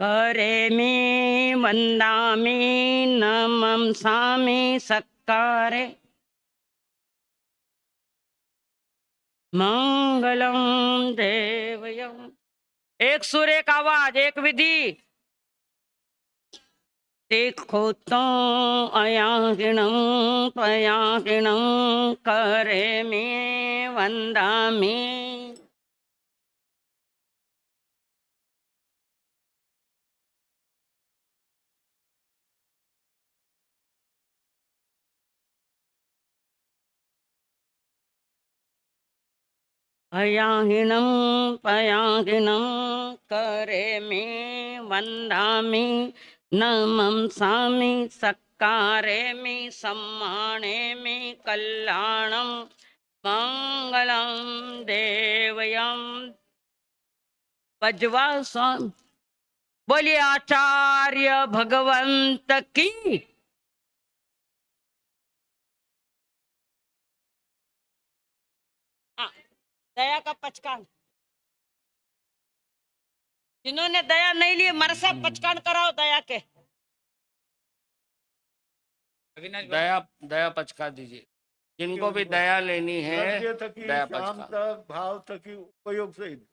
करेमि वन्दामि नमंसामि सक्कारे मंगलम देवयम। एक सुर एक आवाज एक विधि। देखो तो अयागिणं पयागिणं करेमि वन्दामि। अयाहिणं पयाहिणं करेमि वन्दामि नमंसामि सक्कारेमि सम्मानेमि कल्याणं मंगलं देवयं। पजवा स्वामी बोलिए आचार्य भगवंत की। दया का पचकान, जिन्होंने दया नहीं ली हमारे साथ पचकान कराओ दया के। दया दया पचका दीजिए, जिनको भी दया लेनी है। दया पचका भाव थकी उपयोग सहित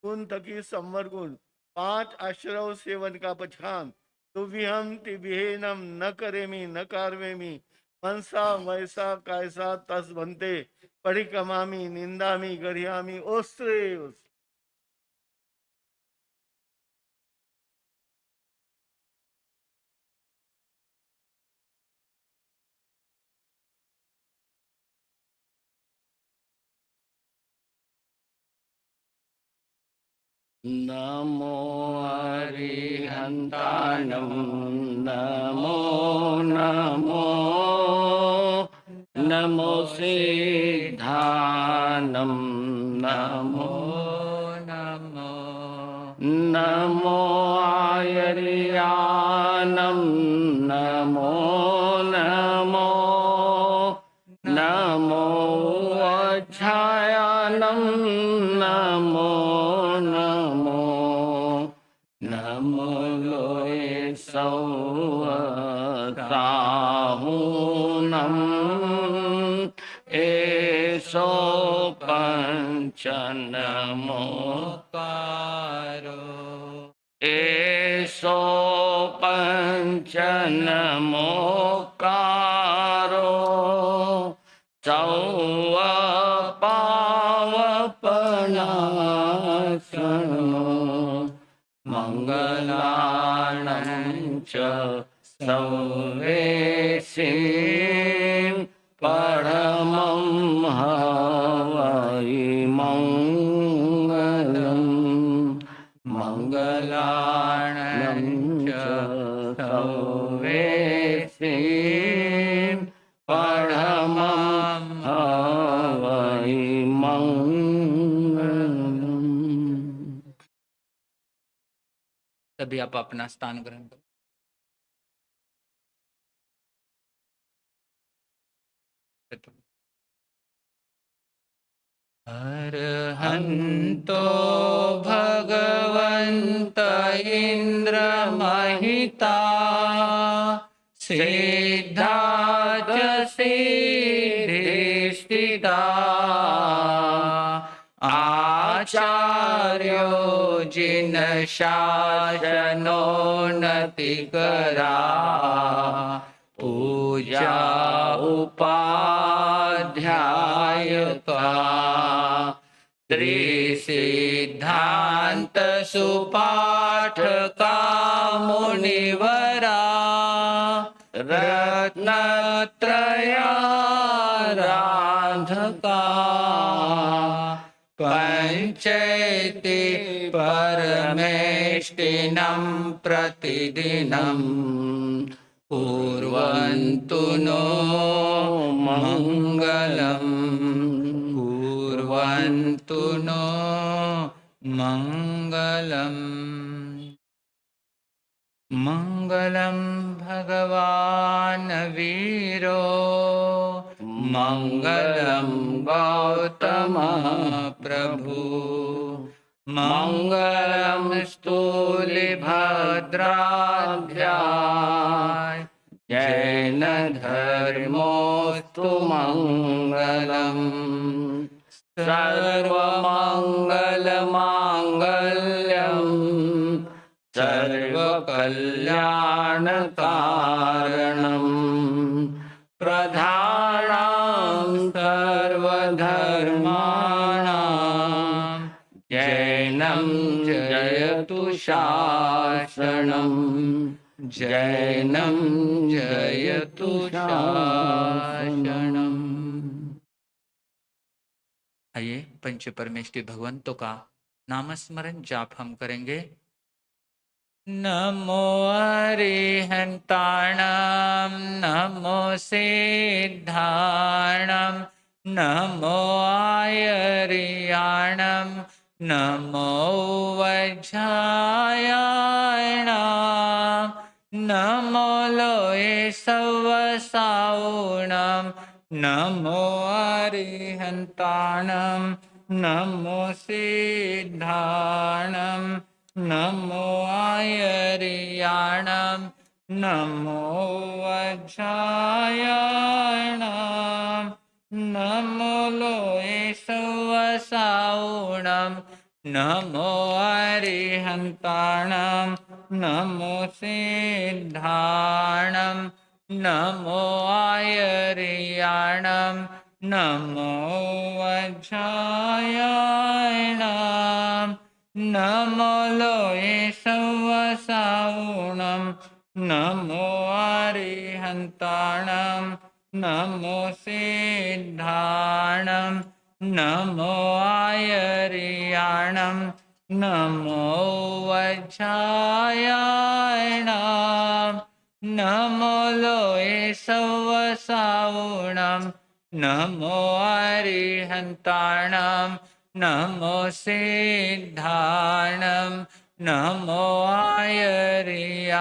गुण थकी संवर गुण 5 आश्रव सेवन का पचकान। तुभ्यम तिभ्येनम न करेमी न कार्वेमी मनसा वैसा कैसा तस बनते परिक्रमामी निंदामी गरियामी ओस्त्रे। नमो अरिहन्तानं नमो नमो नमो सिद्धानं नमो नमो नमो आयर्यानं नमो नमो नमो अध्यायानं नमो नमो नमो लोये सौसाहूनं एषो पंच नमोकारो एषो पंच नमोकारो पावपनाशनो मंगलानं च सर्वेसिं परमं हवै मंगलम् मंगलानं च सर्वेसिं परमं हवै मंगलम्। तभी आप अपना स्थान ग्रहण करो। अर्हन्तो भगवन्त इन्द्र महिता सिद्धा च सिद्धिस्थिता आचार्यो जिन शासनोन्नति करा पूजा उपाध्यायका त्रिसिद्धान्त सुपाठका मुनिवरा रत्नत्रयाराधका पंचैति परमेष्टिनं प्रतिदिनं कुर्वन्तु नो मंगलम् कुर्वन्तु नो मंगलम्। मंगलं भगवान् वीरो मंगलं गौतम प्रभु मङ्गलं स्थूलिभद्राध्याय जैन धर्मोऽस्तु मङ्गलम् सर्वमङ्गलमाङ्गल्यम् सर्वकल्याणकारणम् प्रधानं सर्वधर्माणां जैनं जयतु शासनम् जैनं जयतु शासनम्। आइए पंच परमेष्टि भगवंतों का नामस्मरण जाप हम करेंगे। नमो अरिहन्ताणं नमो सिद्धाणं नमो आयर्याणं नमो वज्रायणां नमो लोये सवसाऊणं नमो अरिहन्ताणं नमो सिद्धाणं नमो आयर्याणं नमो वज्रायणां नमो लोये सवसाऊणं नमो अरिहन्ताणं नमो सिद्धाणं नमो आयर्याणं नमो वज्रायणां नमो लोये सवसाऊणं नमो अरिहन्ताणं नमो सिद्धाणं नमो आयर्याणं नमो वज्रायणां नमो लोये सवसाऊणं नमो अरिहन्ताणं नमो सिद्धाणं नमो आयर्याणं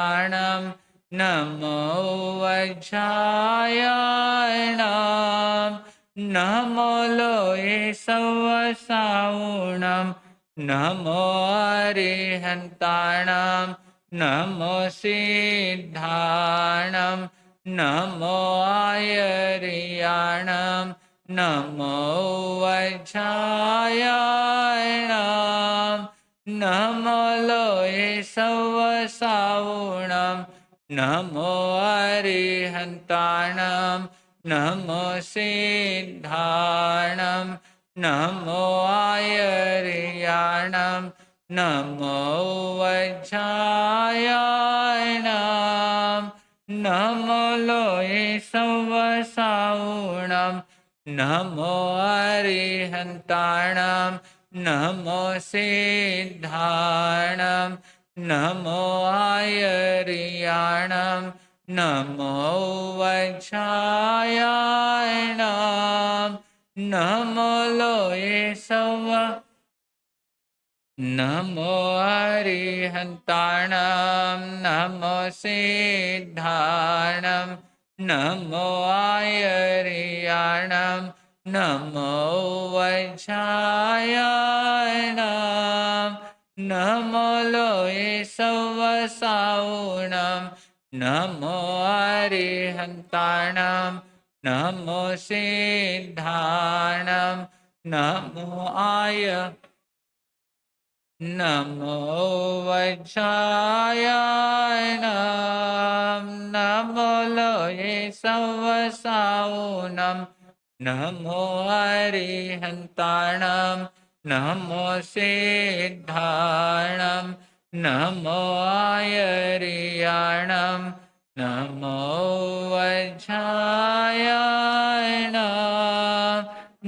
नमो वज्रायणां नमो लोये सवसाऊणं नमो अरिहन्ताणं नमो सिद्धाणं नमो आयर्याणं नमो वज्रायणां नमो लोये सवसाऊणं नमो अरिहन्ताणं नमो सिद्धाणं नमो आयर्याणं नमो वज्रायणां नमो लोये सवसाऊणं नमो अरिहन्ताणं नमो सिद्धाणं नमो आयर्याणं नमो वज्रायणां नमो लोये नमो अरिहन्ताणं नमो सिद्धाणं नमो आयर्याणं नमो वज्रायणां नमो लोये सवसाऊणं नमो अरिहन्ताणं नमो सिद्धाणं नमो नमो वज्रायणां नमो लोये सवसाऊणं नमो अरिहन्ताणं नमो सिद्धाणं नमो आयर्याणं नमो वज्रायणां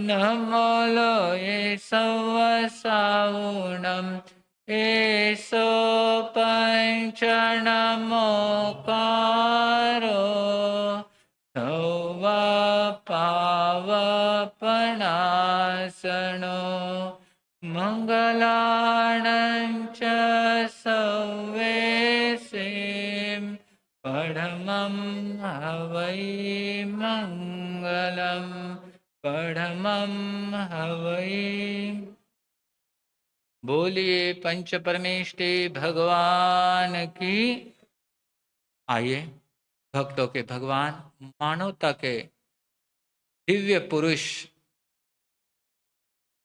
नमो लोये सवसाऊणं एषो पञ्चनमोकारो सर्वपावपणासनो मङ्गलानं च सर्वेषां परमं हवै मङ्गलं परमं हवै बोलिए पंच परमेष्टि भगवान की। आइए भक्तों के भगवान, मानवता के दिव्य पुरुष,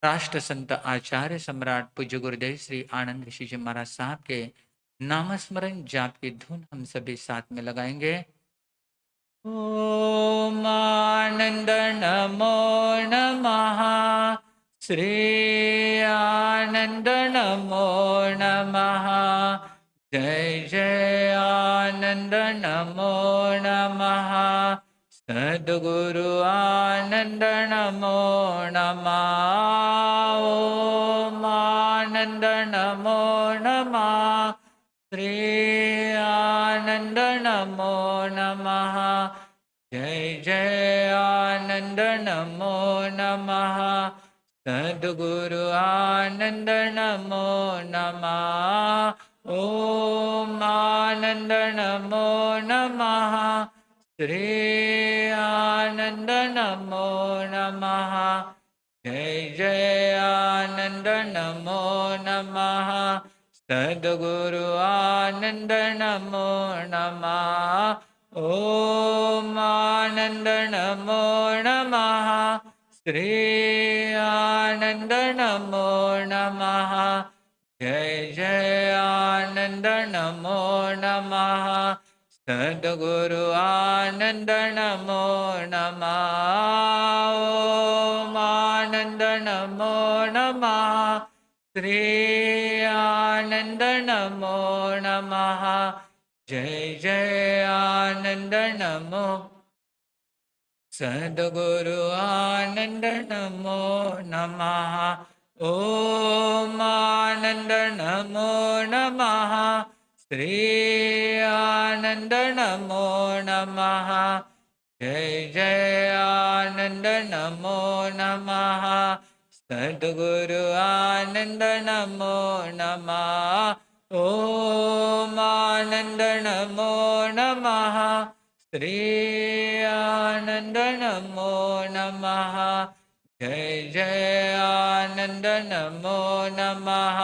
राष्ट्र संत आचार्य सम्राट पूज्य गुरुदेव श्री आनंद ऋषि जी महाराज साहब के नामस्मरण जाप की धुन हम सभी साथ में लगाएंगे। ओम आनंद नमो नमः, श्री आनंद नमो नमः, जय जय आनंद नमो नमः, सद्गुरु आनंद नमो नमः। ओम आनंद नमो नमः, श्री आनंद नमो नमः, जय जय आनंद नमो नमः, सद्गुरु आनंद नमो नमः। ओम आनंद नमो नमः, श्री आनंद नमो नमः, जय जय आनंद नमो नमः, सद्गुरु आनंद नमो नमः। ओम आनंद नमो नमः, श्री आनंद नमो नमः, जय जय आनंद नमो नमः, सद्गुरु आनंद नमो नमः। ओम आनंद नमो नमः, श्री आनंद नमो नमः, जय जय आनंद नमो, सद्गुरु आनंद नमो नमः। ओम आनंद नमो नमः, श्री आनंद नमो नमः, जय जय आनंद नमो नमः, सद्गुरु आनंद नमो नमः। ओम आनंद नमो नमः, श्री आनंद नमो नमः, जय जय आनंद नमो नमः,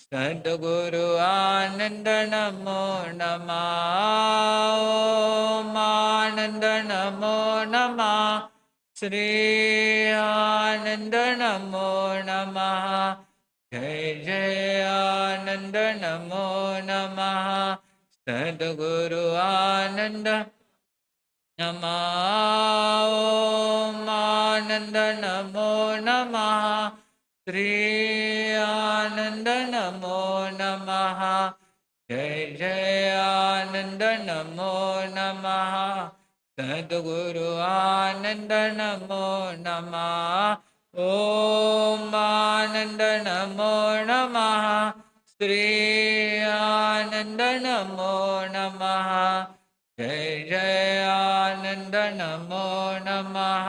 सद्गुरु आनंद नमो नमः। ओम आनंद नमो नमः, श्री आनंद नमो नमः, जय जय आनंद नमो नमः, सद्गुरु आनंद नमः। ओम आनंद नमो नमः, श्री आनंद नमो नमः, जय जय आनंद नमो नमः, सद्गुरु आनंद नमो नमः। ओम आनंद नमो नमः, श्री आनंद नमो नमः, जय जय आनंद नमो नमः,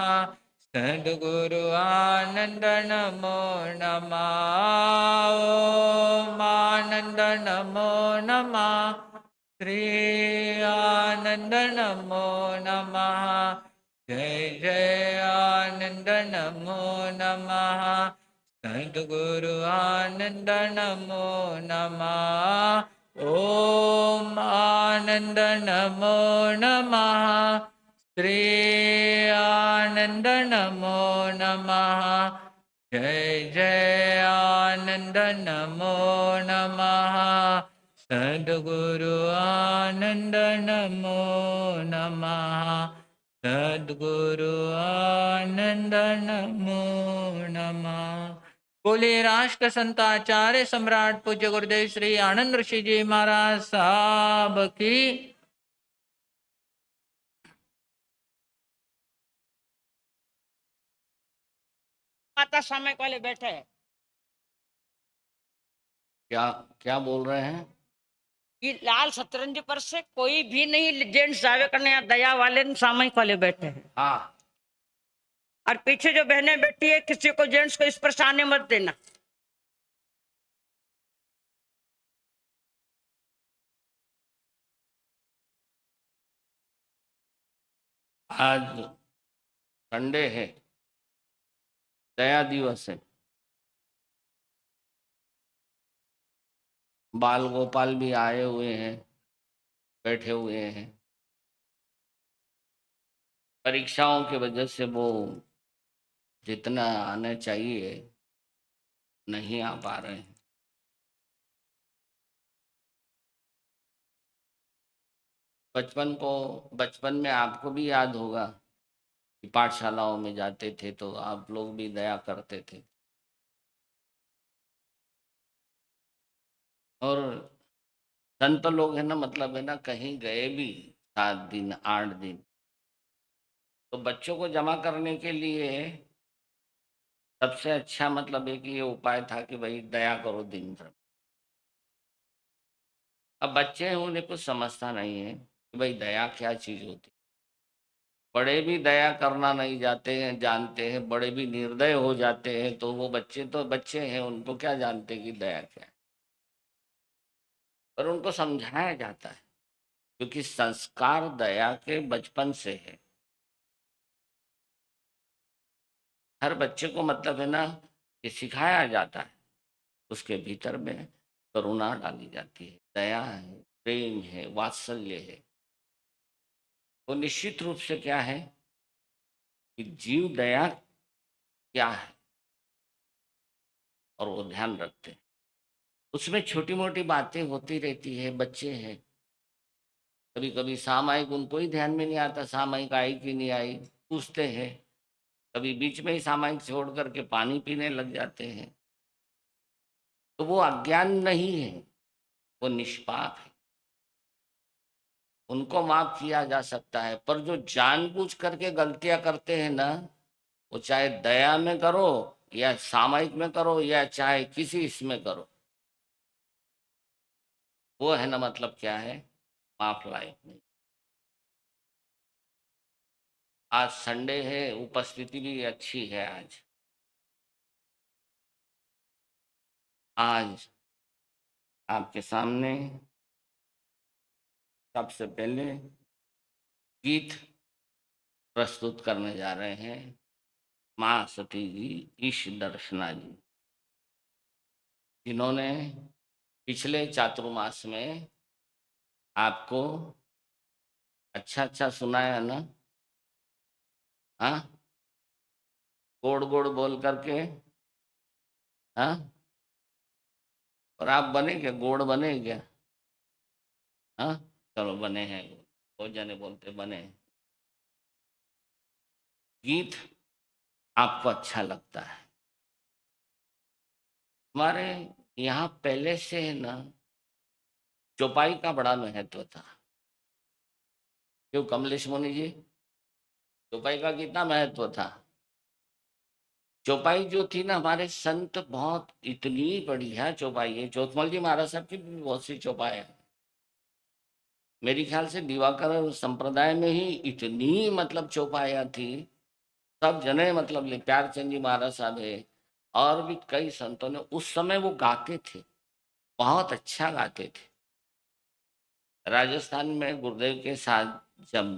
सद्गुरु आनंद नमो नमः। ओम आनंद नमो नमः, श्री आनंद नमो नमः, जय जय आनंद नमो नमः, सद्गुरु आनंद नमो नमः। ओम आनंद नमो नमः, श्री आनंद नमो नमः, जय जय आनंद नमो नमः, सद्गुरु आनंद नमो नमः, सद्गुरु आनंद नमो नमः। बोले राष्ट्र संत आचार्य सम्राट पूज्य गुरुदेव श्री आनंद ऋषि जी महाराज साहब की। माता सामयिक वाले बैठे हैं क्या क्या बोल रहे हैं? कि लाल सतरंज पर से कोई भी नहीं जेंट्स जावे करने, यहाँ दया वाले सामयिक वाले बैठे हैं। हाँ, और पीछे जो बहनें बैठी है, किसी को जेंट्स को स्पर्श आने मत देना। आज संडे है, दया दिवस है। बाल गोपाल भी आए हुए हैं, बैठे हुए हैं। परीक्षाओं की वजह से वो जितना आने चाहिए नहीं आ पा रहे हैं। बचपन में आपको भी याद होगा कि पाठशालाओं में जाते थे तो आप लोग भी दया करते थे। और संत लोग है ना, मतलब है ना, कहीं गए भी 7 दिन 8 दिन, तो बच्चों को जमा करने के लिए सबसे अच्छा मतलब एक ये उपाय था कि भाई दया करो दिन भर। अब बच्चे हैं, उन्हें कुछ समझता नहीं है कि भाई दया क्या चीज होती है। बड़े भी दया करना नहीं जाते हैं, जानते हैं, बड़े भी निर्दय हो जाते हैं, तो वो बच्चे तो बच्चे हैं, उनको क्या जानते कि दया क्या है। पर उनको समझाया जाता है, क्योंकि संस्कार दया के बचपन से है। हर बच्चे को मतलब है ना, ये सिखाया जाता है, उसके भीतर में करुणा डाली जाती है, दया है, प्रेम है, वात्सल्य है। तो निश्चित रूप से क्या है कि जीव दया क्या है और वो ध्यान रखते हैं। उसमें छोटी मोटी बातें होती रहती है, बच्चे हैं, कभी कभी सामयिक उनको ही ध्यान में नहीं आता, सामयिक आई कि नहीं आई, पूछते हैं। कभी बीच में ही सामयिक छोड़ करके पानी पीने लग जाते हैं। तो वो अज्ञान नहीं है, वो निष्पाप है, उनको माफ किया जा सकता है। पर जो जानबूझ करके गलतियां करते हैं ना, वो चाहे दया में करो या सामयिक में करो या चाहे किसी इसमें करो, वो है ना, मतलब क्या है, माफ लायक नहीं। आज संडे है, उपस्थिति भी अच्छी है। आज आपके सामने सबसे पहले गीत प्रस्तुत करने जा रहे हैं माँ सती जी, ईश दर्शना जी, जिन्होंने पिछले चातुर्मास में आपको अच्छा अच्छा सुनाया ना। हाँ, गोड़ गोड़ बोल करके। हाँ, और आप बने क्या, गोड़ बने क्या? हाँ, चलो बने हैं, बहुत जने बोलते बने हैं। गीत आपको अच्छा लगता है। हमारे यहाँ पहले से है ना, चौपाई का बड़ा महत्व था। क्यों कमलेश मुनि जी, चौपाई का कितना महत्व था? चौपाई जो थी ना, हमारे संत बहुत इतनी बढ़िया चौपाई है। चौथमल जी महाराज साहब की भी बहुत सी चौपाई है। मेरी ख्याल से दिवाकर संप्रदाय में ही इतनी मतलब चौपाइयाँ थी। सब जने मतलब प्यारचंद जी महाराज साहब है, और भी कई संतों ने उस समय वो गाते थे, बहुत अच्छा गाते थे। राजस्थान में गुरुदेव के साथ जब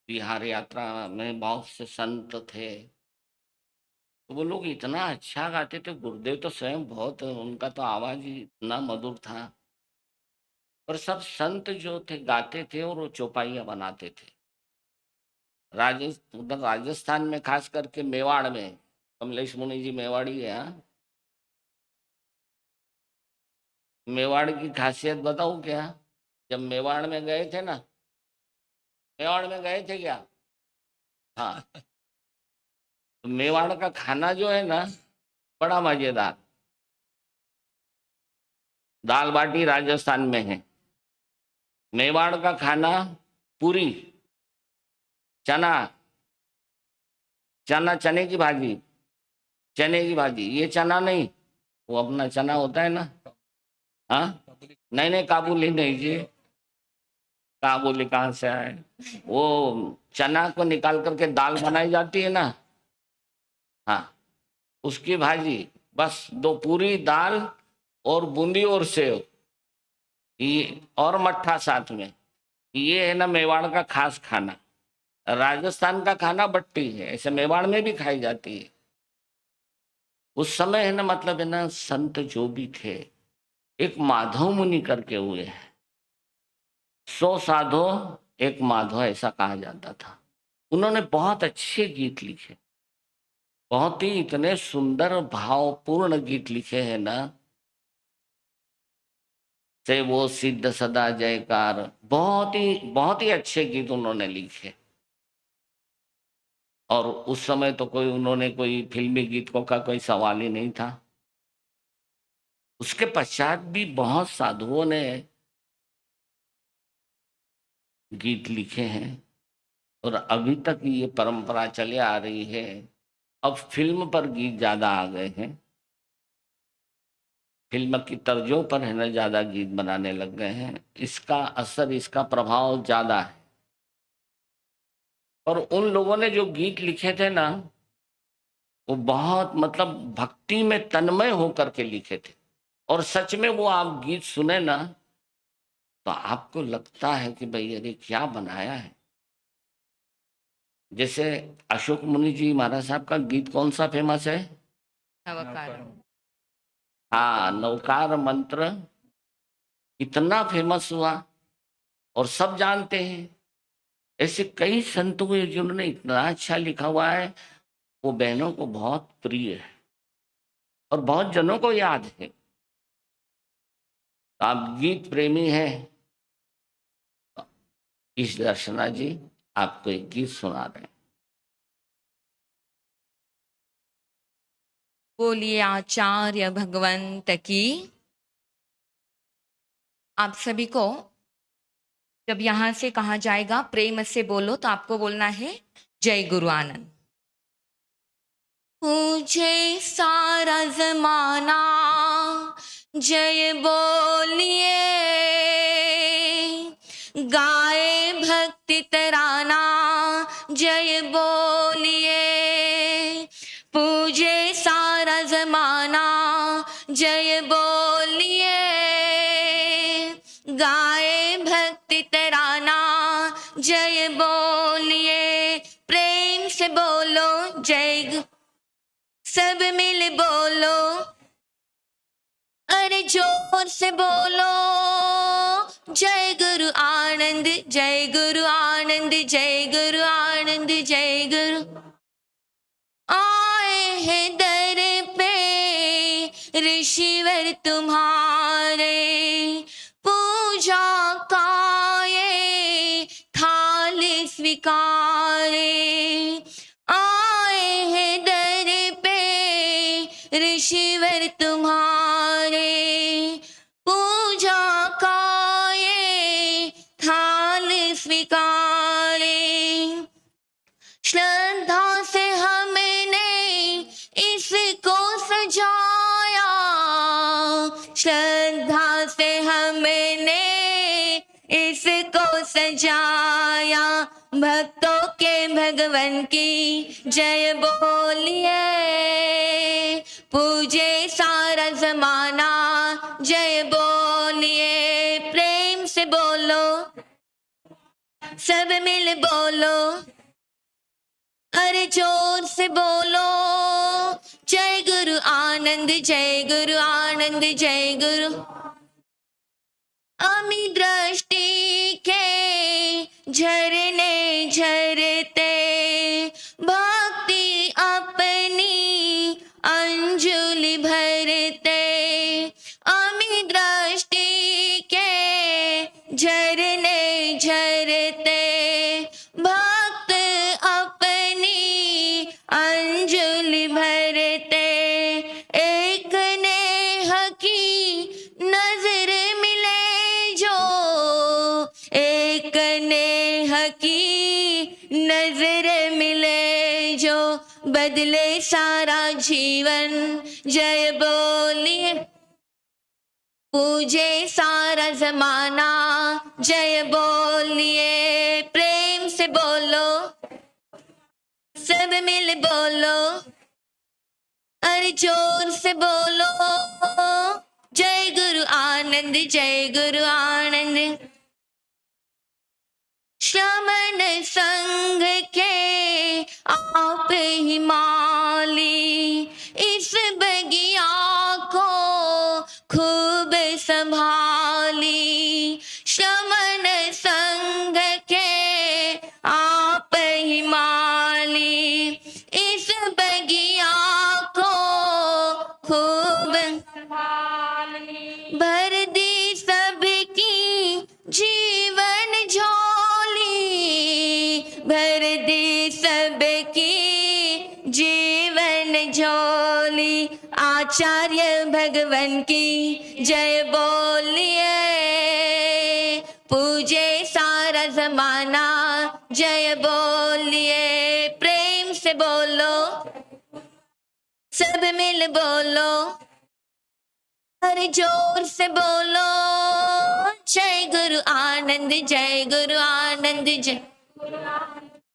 बिहार यात्रा में बहुत से संत थे, तो वो लोग इतना अच्छा गाते थे। गुरुदेव तो स्वयं बहुत, उनका तो आवाज ही इतना मधुर था। और सब संत जो थे गाते थे और वो चौपाइयाँ बनाते थे। उधर राजस्थान में खास करके मेवाड़ में, कमलेश मुनि जी मेवाड़ी है। हाँ? मेवाड़ की खासियत बताऊं क्या? जब मेवाड़ में गए थे ना, मेवाड़ में गए थे क्या? हाँ, तो मेवाड़ का खाना जो है ना, बड़ा मजेदार। दाल बाटी राजस्थान में है, मेवाड़ का खाना पूरी, चना, चने की भाजी, चने की भाजी, ये चना नहीं, वो अपना चना होता है ना। हाँ, नहीं नहीं, काबुली नहीं जी, काबुली कहाँ से आए? वो चना को निकाल करके दाल बनाई जाती है ना, हाँ, उसकी भाजी, बस 2 पूरी दाल और बूंदी और सेव, ये और मट्ठा साथ में। ये है ना मेवाड़ का खास खाना। राजस्थान का खाना बट्टी है, ऐसे मेवाड़ में भी खाई जाती है। उस समय है ना, मतलब है ना, संत जो भी थे, एक माधव मुनि करके हुए हैं। 100 साधो एक माधव, ऐसा कहा जाता था। उन्होंने बहुत अच्छे गीत लिखे, बहुत ही इतने सुंदर भावपूर्ण गीत लिखे हैं ना, से वो सिद्ध सदा जयकार, बहुत ही अच्छे गीत उन्होंने लिखे। और उस समय तो कोई उन्होंने कोई फिल्मी गीतों का कोई सवाल ही नहीं था। उसके पश्चात भी बहुत साधुओं ने गीत लिखे हैं और अभी तक ये परंपरा चले आ रही है। अब फिल्म पर गीत ज्यादा आ गए हैं, फिल्म की तर्जों पर है ना ज्यादा गीत बनाने लग गए हैं। इसका असर, इसका प्रभाव ज्यादा है। और उन लोगों ने जो गीत लिखे थे ना, वो बहुत मतलब भक्ति में तन्मय होकर के लिखे थे। और सच में वो आप गीत सुने ना, तो आपको लगता है कि भाई अरे क्या बनाया है। जैसे अशोक मुनि जी महाराज साहब का गीत कौन सा फेमस है? हाँ, नवकार मंत्र इतना फेमस हुआ और सब जानते हैं। ऐसे कई संत हुए जिन्होंने इतना अच्छा लिखा हुआ है, वो बहनों को बहुत प्रिय है और बहुत जनों को याद है। आप गीत प्रेमी हैं, इस दर्शना जी आपको एक गीत सुना रहे हैं। बोलिए आचार्य भगवंत की। आप सभी को जब यहाँ से कहा जाएगा प्रेम से बोलो, तो आपको बोलना है जय गुरु आनंद। मुझे सारा जमाना जय बोलिए, गाए भक्ति तराना जय बोलिए, पूजे सारा जमाना जय बोलिए, गाए भक्ति तराना जय बोलिए, प्रेम से बोलो जय, सब मिल बोलो, अरे जोर से बोलो जय गुरु आनंद, जय गुरु आनंद, जय गुरु आनंद, जय गुरु। आए हैं दर पे ऋषिवर तुम्हारे, पूजा का ये थाल स्वीकारे। आए हैं दर पे ऋषिवर तुम्हारे, पूजा का ये थाल स्वीकारे। श्रद्धा से हमने इसको सजाया, श्रद्धा से हमने इसको सजाया, भक्तों के भगवान की जय बोलिए, पूजे सारा जमाना जय बोलिए, प्रेम से बोलो, सब मिल बोलो, अरे जोर से बोलो जय गुरु आनंद, जय गुरु आनंद, जय गुरु। अमी दृष्टि के झरने झरते, भक्ति अपनी अंजुलि भरते, अमी दृष्टि के झरने झरते, भक्त अपनी अंजुलि भरते, एक नेह की नजर मिले जो, एक नेह की नजर मिले जो, बदले सारा जीवन जय बोलिए, पूजे सारा जमाना जय बोलिए, प्रेम से बोलो, सब मिल बोलो, अरे जोर से बोलो जय गुरु आनंद, जय गुरु आनंद। श्रमण संघ के आप ही माली, इस की जीवन झोली, आचार्य भगवान की जय बोलिए, पूजे सारा जमाना जय बोलिए, प्रेम से बोलो, सब मिल बोलो, अरे जोर से बोलो, जय गुरु आनंद, जय गुरु आनंद,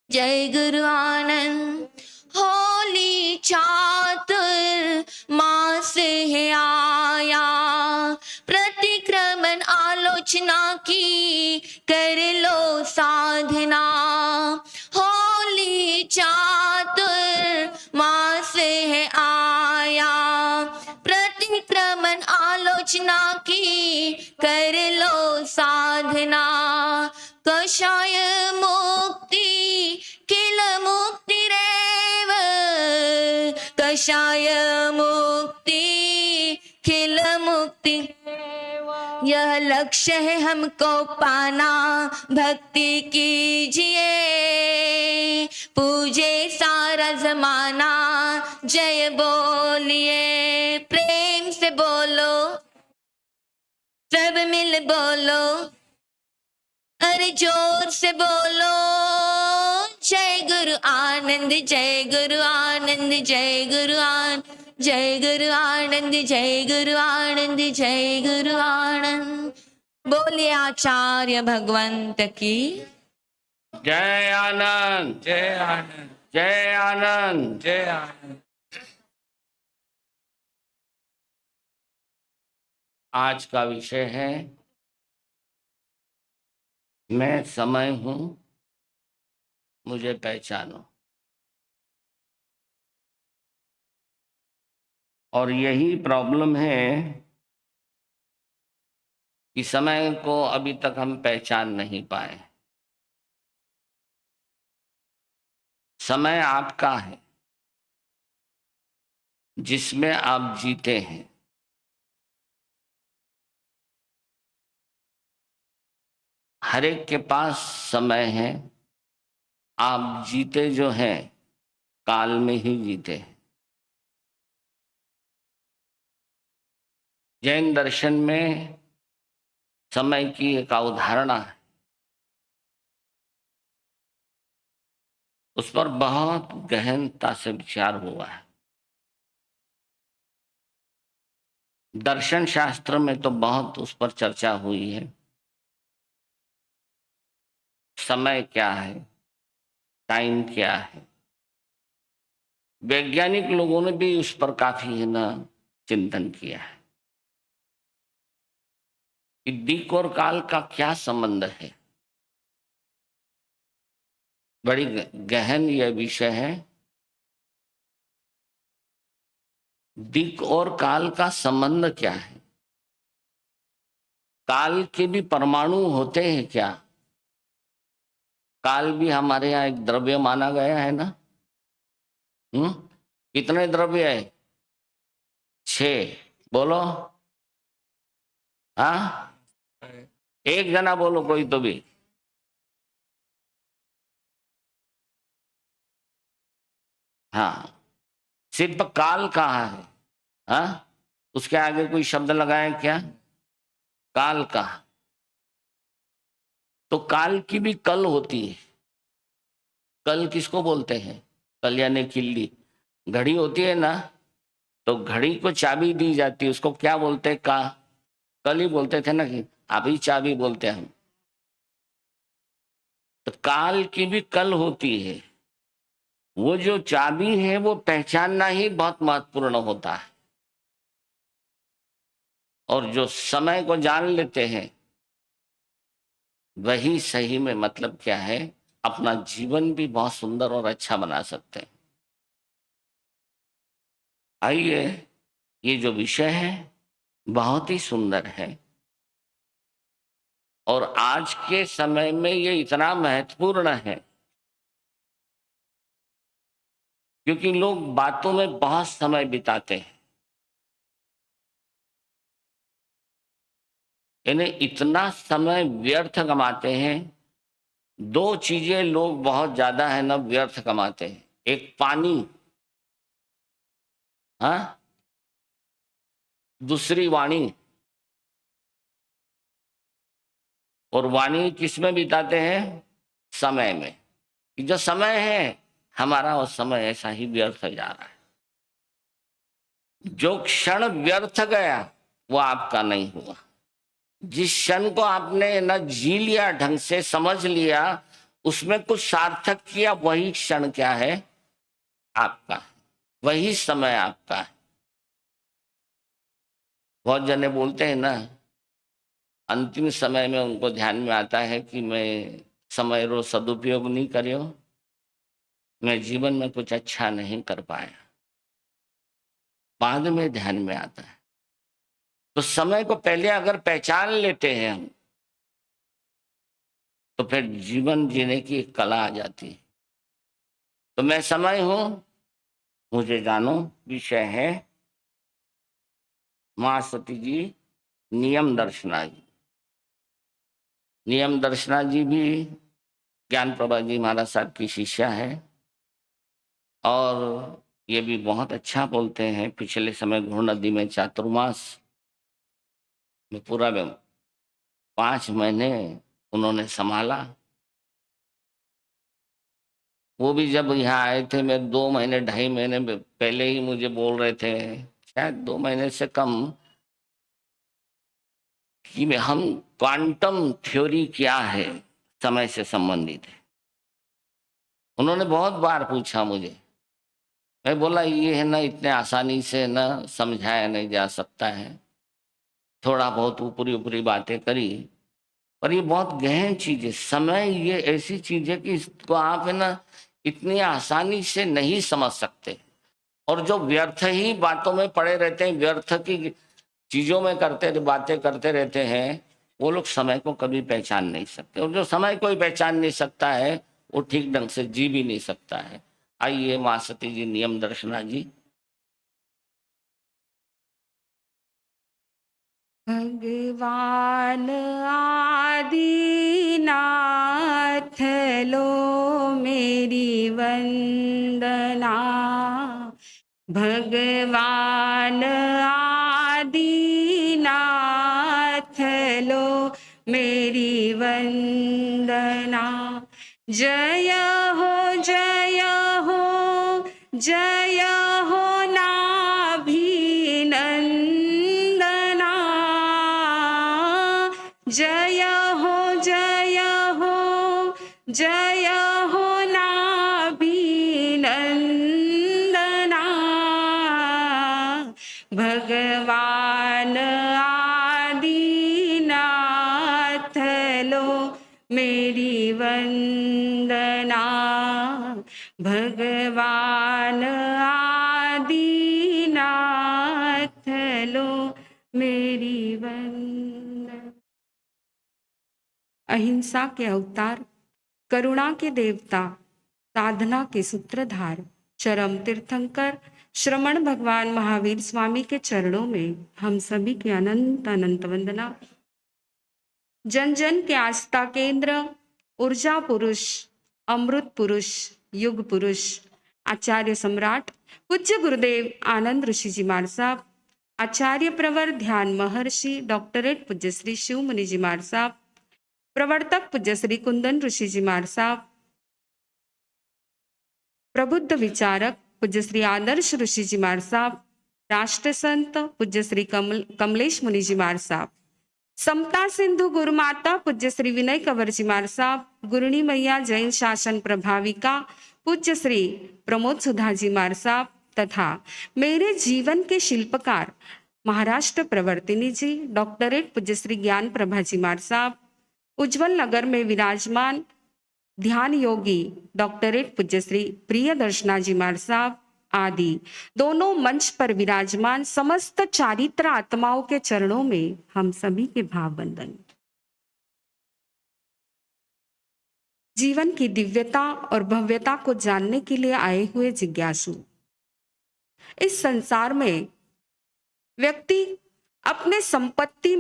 जय गुरु आनंद। होली चातुर मास है आया, प्रतिक्रमण आलोचना की कर लो साधना, होली चातुर मास है आया, प्रतिक्रमण आलोचना की कर लो साधना, कषाय मुक्ति किल मुक्ति रेव, कषाय मुक्ति खिल मुक्ति, यह लक्ष्य है हमको पाना, भक्ति कीजिए, पूजे सारा जमाना जय बोलिए, प्रेम से बोलो, सब मिल बोलो, अरे जोर से बोलो, जय गुरु आनंद, जय गुरु आनंद, जय गुरु आनंद, जय गुरु आनंद, जय गुरु आनंद, जय गुरु आनंद। बोलिए आचार्य भगवंत की जय आनंद, जय आनंद, जय आनंद। जय आनंद। आज का विषय है मैं समय हूं, मुझे पहचानो। और यही प्रॉब्लम है कि समय को अभी तक हम पहचान नहीं पाए। समय आपका है जिसमें आप जीते हैं। हर एक के पास समय है, आप जीते जो हैं काल में ही जीते हैं। जैन दर्शन में समय की एक अवधारणा है, उस पर बहुत गहनता से विचार हुआ है। दर्शन शास्त्र में तो बहुत उस पर चर्चा हुई है। समय क्या है, टाइम क्या है। वैज्ञानिक लोगों ने भी उस पर काफी है ना चिंतन किया है कि दिक् और काल का क्या संबंध है। बड़ी गहन यह विषय है। दिक् और काल का संबंध क्या है। काल के भी परमाणु होते हैं क्या। काल भी हमारे यहाँ एक द्रव्य माना गया है ना। कितने द्रव्य है? 6। बोलो। हाँ, एक जना बोलो कोई तो भी। हाँ, सिर्फ काल कहाँ है? हाँ, उसके आगे कोई शब्द लगाए क्या? काल कहाँ? तो काल की भी कल होती है। कल किसको बोलते हैं? कल यानी किल्ली। घड़ी होती है ना, तो घड़ी को चाबी दी जाती है, उसको क्या बोलते हैं? कल ही बोलते थे ना, कि अभी चाबी बोलते हैं हम। तो काल की भी कल होती है। वो जो चाबी है वो पहचानना ही बहुत महत्वपूर्ण होता है। और जो समय को जान लेते हैं वही सही में मतलब क्या है, अपना जीवन भी बहुत सुंदर और अच्छा बना सकते हैं। आइए, ये जो विषय है बहुत ही सुंदर है और आज के समय में ये इतना महत्वपूर्ण है क्योंकि लोग बातों में बहुत समय बिताते हैं। यानी इतना समय व्यर्थ कमाते हैं। 2 चीजें लोग बहुत ज्यादा है ना व्यर्थ कमाते हैं। एक पानी, हाँ, दूसरी वाणी, और वाणी किस में बिताते हैं? समय में। जो समय है हमारा, वो समय ऐसा ही व्यर्थ जा रहा है। जो क्षण व्यर्थ गया वो आपका नहीं हुआ। जिस क्षण को आपने न जी लिया, ढंग से समझ लिया, उसमें कुछ सार्थक किया, वही क्षण क्या है? आपका। वही समय आपका है। बहुत जने बोलते हैं ना, अंतिम समय में उनको ध्यान में आता है कि मैं समय रो सदुपयोग नहीं करियो, मैं जीवन में कुछ अच्छा नहीं कर पाया। बाद में ध्यान में आता है। तो समय को पहले अगर पहचान लेते हैं हम, तो फिर जीवन जीने की एक कला आ जाती है। तो मैं समय हूं, मुझे जानो। विषय है मां सती जी नियम दर्शना जी। नियम दर्शना जी भी ज्ञान प्रभा जी महाराज साहब की शिष्या है, और ये भी बहुत अच्छा बोलते हैं। पिछले समय घोड़ नदी में चातुर्मास में पूरा 5 महीने उन्होंने संभाला। वो भी जब यहाँ आए थे, मैं 2 महीने 2.5 महीने पहले ही मुझे बोल रहे थे, शायद 2 महीने से कम, कि हम क्वांटम थ्योरी क्या है समय से संबंधित है। उन्होंने बहुत बार पूछा मुझे। मैं बोला ये है ना, इतने आसानी से ना समझाया नहीं जा सकता है। थोड़ा बहुत ऊपरी ऊपरी बातें करी, पर ये बहुत गहन चीज है। समय ये ऐसी चीज है कि इसको आप है ना इतनी आसानी से नहीं समझ सकते। और जो व्यर्थ ही बातों में पड़े रहते हैं, व्यर्थ की चीजों में बातें करते रहते हैं, वो लोग समय को कभी पहचान नहीं सकते। और जो समय कोई पहचान नहीं सकता है, वो ठीक ढंग से जी भी नहीं सकता है। आइए मां सती जी नियम दर्शना जी। भगवान आदिनाथ लो मेरी वंदना। भगवान आदिनाथ लो मेरी वंदना। जय हो जय हो जय हो नाभिनंदना। जय हो जय हो जय हो नाभिनंदना। भगवान आदिनाथ लो मेरी वंदना। भगवान आदिनाथ लो मेरी वंदना। अहिंसा के अवतार, करुणा के देवता, साधना के सूत्रधार, चरम तीर्थंकर श्रमण भगवान महावीर स्वामी के चरणों में हम सभी की अनंत अनंत वंदना। जन जन के आस्था केंद्र, ऊर्जा पुरुष, अमृत पुरुष, युग पुरुष, आचार्य सम्राट पूज्य गुरुदेव आनंद ऋषि जी महाराज साहब, आचार्य प्रवर ध्यान महर्षि डॉक्टरेट पूज्य श्री शिव मुनि जी महाराज साहब, प्रवर्तक पूज्य श्री कुंदन ऋषि जी महाराज साहब, प्रबुद्ध विचारक पूज्य श्री आदर्श ऋषि जी महाराज साहब, राष्ट्र संत पूज्य श्री कमलेश मुनि जी महाराज साहब, समता सिंधु गुरु माता पूज्य श्री विनय कंवर जी महाराज साहब, गुरुणी मैया जैन शासन प्रभाविका पूज्य श्री प्रमोद सुधा जी महाराज साहब, तथा मेरे जीवन के शिल्पकार महाराष्ट्र प्रवर्तिनी जी डॉक्टरेट पूज्य श्री ज्ञान प्रभा जी महाराज साहब, उज्जवल नगर में विराजमान ध्यान योगी डॉक्टरेट पूज्य श्री प्रिय दर्शना जी महाराज साहब आदि दोनों मंच पर विराजमान समस्त चारित्र आत्माओं के चरणों में हम सभी के भाव वंदन। जीवन की दिव्यता और भव्यता को जानने के लिए आए हुए जिज्ञासु, इस संसार में व्यक्ति अपने संपत्ति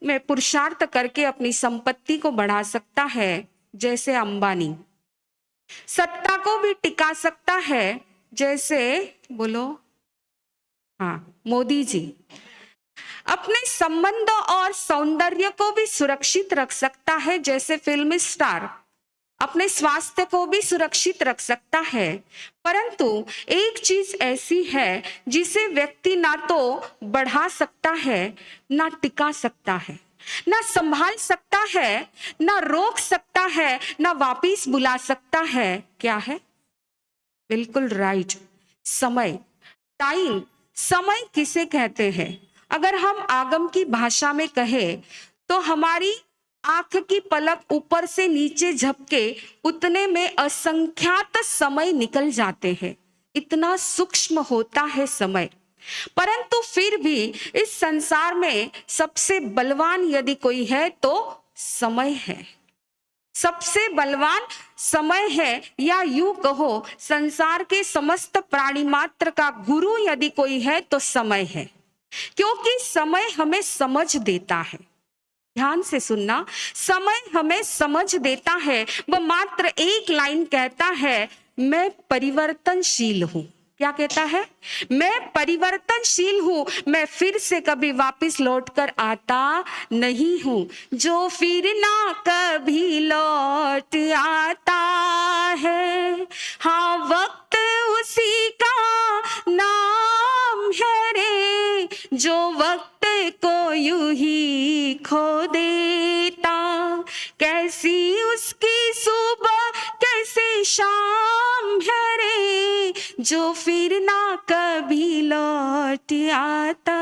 में पुरुषार्थ करके अपनी संपत्ति को बढ़ा सकता है, जैसे अंबानी। सत्ता को भी टिका सकता है, जैसे बोलो, हाँ, मोदी जी। अपने संबंधों और सौंदर्य को भी सुरक्षित रख सकता है, जैसे फिल्म स्टार। अपने स्वास्थ्य को भी सुरक्षित रख सकता है। परंतु एक चीज ऐसी है जिसे व्यक्ति ना तो बढ़ा सकता है, ना टिका सकता है, ना संभाल सकता है, ना रोक सकता है, ना वापिस बुला सकता है। क्या है? बिल्कुल राइट, समय, टाइम। समय किसे कहते हैं? अगर हम आगम की भाषा में कहें तो हमारी आंख की पलक ऊपर से नीचे झपके उतने में असंख्यात समय निकल जाते हैं। इतना सूक्ष्म होता है समय। परंतु फिर भी इस संसार में सबसे बलवान यदि कोई है तो समय है। सबसे बलवान समय है, या यूं कहो संसार के समस्त प्राणी मात्र का गुरु यदि कोई है तो समय है। क्योंकि समय हमें समझ देता है। ध्यान से सुनना, समय हमें समझ देता है। वह मात्र एक लाइन कहता है, मैं परिवर्तनशील हूं। क्या कहता है? मैं परिवर्तनशील हूं, मैं फिर से कभी वापस लौटकर आता नहीं हूं। जो फिर ना कभी लौट आता है, हाँ वक्त उसी का नाम है रे, जो वक्त को यूं ही खो देता। कैसी उसकी सुबह कैसी शाम है रे, जो फिर ना कभी लौट आता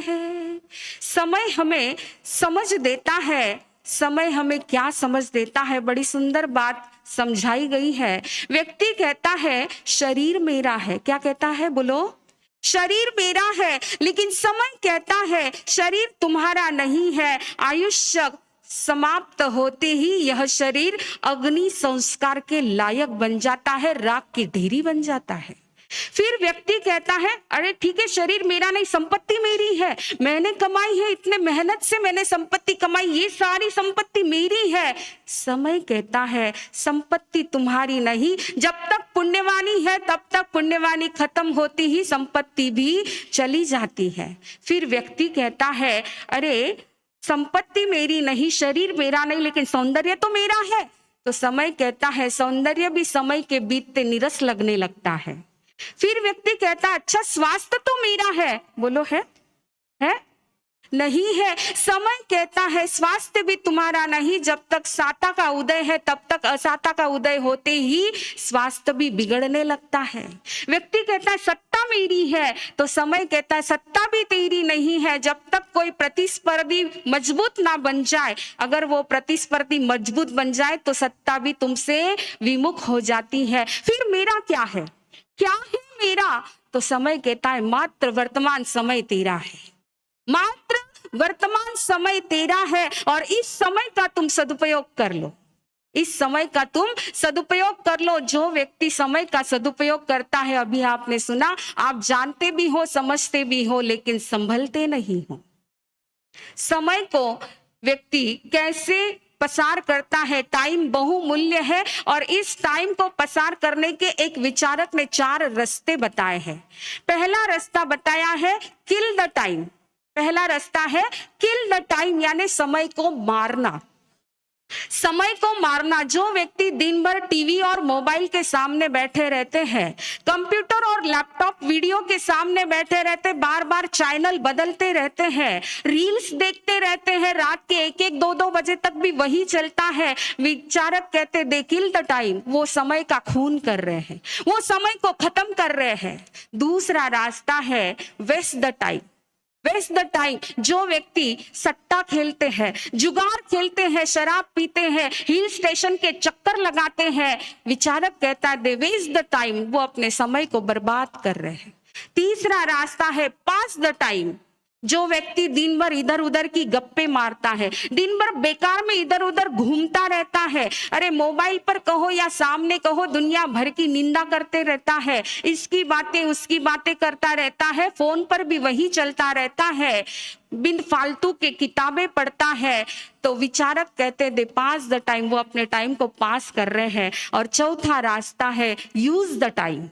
है। समय हमें समझ देता है। समय हमें क्या समझ देता है? बड़ी सुंदर बात समझाई गई है। व्यक्ति कहता है शरीर मेरा है। क्या कहता है? बोलो, शरीर मेरा है। लेकिन समय कहता है शरीर तुम्हारा नहीं है। आयुष्य समाप्त होते ही यह शरीर अग्नि संस्कार के लायक बन जाता है, राख की ढेरी बन जाता है। फिर व्यक्ति कहता है अरे ठीक है, शरीर मेरा नहीं, संपत्ति मेरी है, मैंने कमाई है, इतने मेहनत से मैंने संपत्ति कमाई, ये सारी संपत्ति मेरी है। समय कहता है संपत्ति तुम्हारी नहीं, जब तक पुण्यवानी है तब तक पुण्यवानी खत्म होती ही संपत्ति भी चली जाती है। फिर व्यक्ति कहता है अरे संपत्ति मेरी नहीं, शरीर मेरा नहीं, लेकिन सौंदर्य तो मेरा है। तो समय कहता है सौंदर्य भी समय के बीतते निरस लगने लगता है। फिर व्यक्ति कहता है अच्छा स्वास्थ्य तो मेरा है। बोलो, है नहीं है। समय कहता है स्वास्थ्य भी तुम्हारा नहीं, जब तक साता का उदय है तब तक असाता का उदय होते ही स्वास्थ्य भी बिगड़ने लगता है। व्यक्ति कहता है सत्ता मेरी है, तो समय कहता है सत्ता भी तेरी नहीं है, जब तक कोई प्रतिस्पर्धी मजबूत ना बन जाए। अगर वो प्रतिस्पर्धी मजबूत बन जाए तो सत्ता भी तुमसे विमुख हो जाती है। फिर मेरा क्या है? क्या है मेरा? तो समय कहता है मात्र वर्तमान समय तेरा है, मात्र वर्तमान समय तेरा है, और इस समय का तुम सदुपयोग कर लो। इस समय का तुम सदुपयोग कर लो। जो व्यक्ति समय का सदुपयोग करता है, अभी आपने सुना, आप जानते भी हो, समझते भी हो, लेकिन संभलते नहीं हो। समय को व्यक्ति कैसे पसार करता है? टाइम बहुमूल्य है, और इस टाइम को पसार करने के एक विचारक ने 4 रास्ते बताए हैं। पहला रास्ता बताया है किल द टाइम। पहला रास्ता है किल द टाइम, यानी समय को मारना। समय को मारना। जो व्यक्ति दिन भर टीवी और मोबाइल के सामने बैठे रहते हैं, कंप्यूटर और लैपटॉप वीडियो के सामने बैठे रहते, बार बार चैनल बदलते रहते हैं, रील्स देखते रहते हैं, रात के 1-1, 2-2 बजे तक भी वही चलता है, विचारक कहते दे किल द टाइम। वो समय का खून कर रहे हैं, वो समय को खत्म कर रहे हैं। दूसरा रास्ता है waste the time. Waste the time. जो व्यक्ति सट्टा खेलते हैं, जुगार खेलते हैं, शराब पीते हैं, हिल स्टेशन के चक्कर लगाते हैं, विचारक कहता है दे वेस्ट द टाइम। वो अपने समय को बर्बाद कर रहे हैं। तीसरा रास्ता है पास द टाइम। जो व्यक्ति दिन भर इधर उधर की गप्पे मारता है, दिन भर बेकार में इधर उधर घूमता रहता है, अरे मोबाइल पर कहो या सामने कहो दुनिया भर की निंदा करते रहता है, इसकी बातें उसकी बातें करता रहता है, फोन पर भी वही चलता रहता है, बिन फालतू के किताबें पढ़ता है, तो विचारक कहते दे पास द टाइम, वो अपने टाइम को पास कर रहे हैं। और चौथा रास्ता है यूज द टाइम।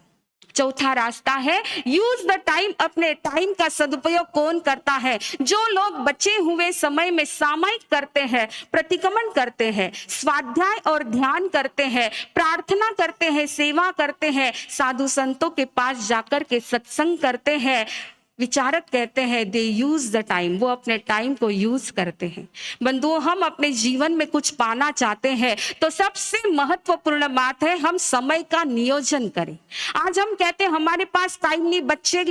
चौथा रास्ता है यूज द टाइम। अपने टाइम का सदुपयोग कौन करता है? जो लोग बचे हुए समय में सामयिक करते हैं, प्रतिक्रमण करते हैं, स्वाध्याय और ध्यान करते हैं, प्रार्थना करते हैं, सेवा करते हैं, साधु संतों के पास जाकर के सत्संग करते हैं। विचारक कहते हैं दे यूज द टाइम, वो अपने टाइम को यूज करते हैं। बंधुओं, हम अपने जीवन में कुछ पाना चाहते हैं तो सबसे महत्वपूर्ण बात है हम समय का नियोजन करें। आज हम कहते हैं हमारे पास टाइम नहीं, बच्चे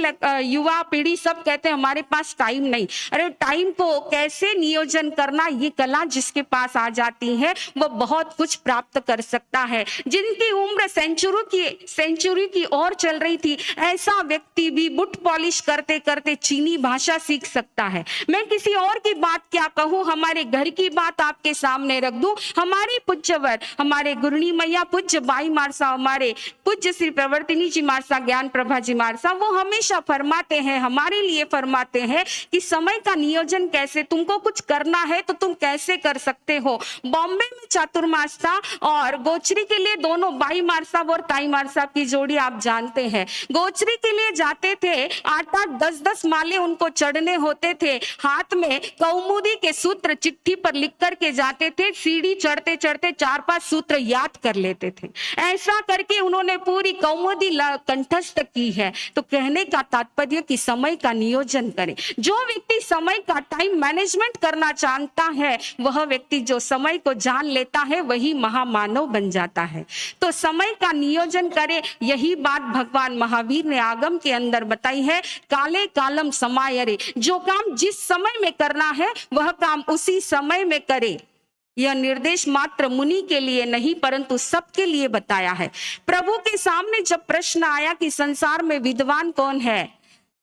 युवा पीढ़ी सब कहते हैं हमारे पास टाइम नहीं। अरे टाइम को कैसे नियोजन करना, ये कला जिसके पास आ जाती है वो बहुत कुछ प्राप्त कर सकता है। जिनकी उम्र सेंचुरी की ओर चल रही थी, ऐसा व्यक्ति भी बुट पॉलिश करते करते चीनी भाषा सीख सकता है। मैं किसी और की बात क्या कहूं, हमारे घर की बात आपके सामने रख दूं। हमारी पूज्यवर, हमारे गुरुनी मैया पूज्य बाई मारसा, हमारे पूज्य श्री प्रवर्तिनी जी मारसा, ज्ञान प्रभा जी मारसा, वो हमेशा फरमाते हैं, हमारे लिए फरमाते हैं कि समय का नियोजन कैसे, तुमको कुछ करना है तो तुम कैसे कर सकते हो। बॉम्बे में चातुर्मास था और गोचरी के लिए दोनों बाई मार साहब और ताई मार साहब की जोड़ी आप जानते हैं। गोचरी के लिए जाते थे, 8-8 10-10 माले उनको चढ़ने होते थे, हाथ में कौमुदी के सूत्र चिट्ठी पर लिख करके जाते थे, सीढ़ी चढ़ते चढ़ते 4-5 सूत्र याद कर लेते थे। ऐसा करके उन्होंने पूरी कौमुदी कंठस्थ की है। तो कहने का तात्पर्य कि समय का नियोजन करें। जो व्यक्ति समय का टाइम मैनेजमेंट करना जानता है, वह व्यक्ति जो समय को जान लेता है वही महामानव बन जाता है। तो समय का नियोजन करें, यही बात भगवान महावीर ने आगम के अंदर बताई है। काले कालम समायरे, जो काम जिस समय में करना है वह काम उसी समय में करे। यह निर्देश मात्र मुनि के लिए नहीं परंतु सबके लिए बताया है। प्रभु के सामने जब प्रश्न आया कि संसार में विद्वान कौन है,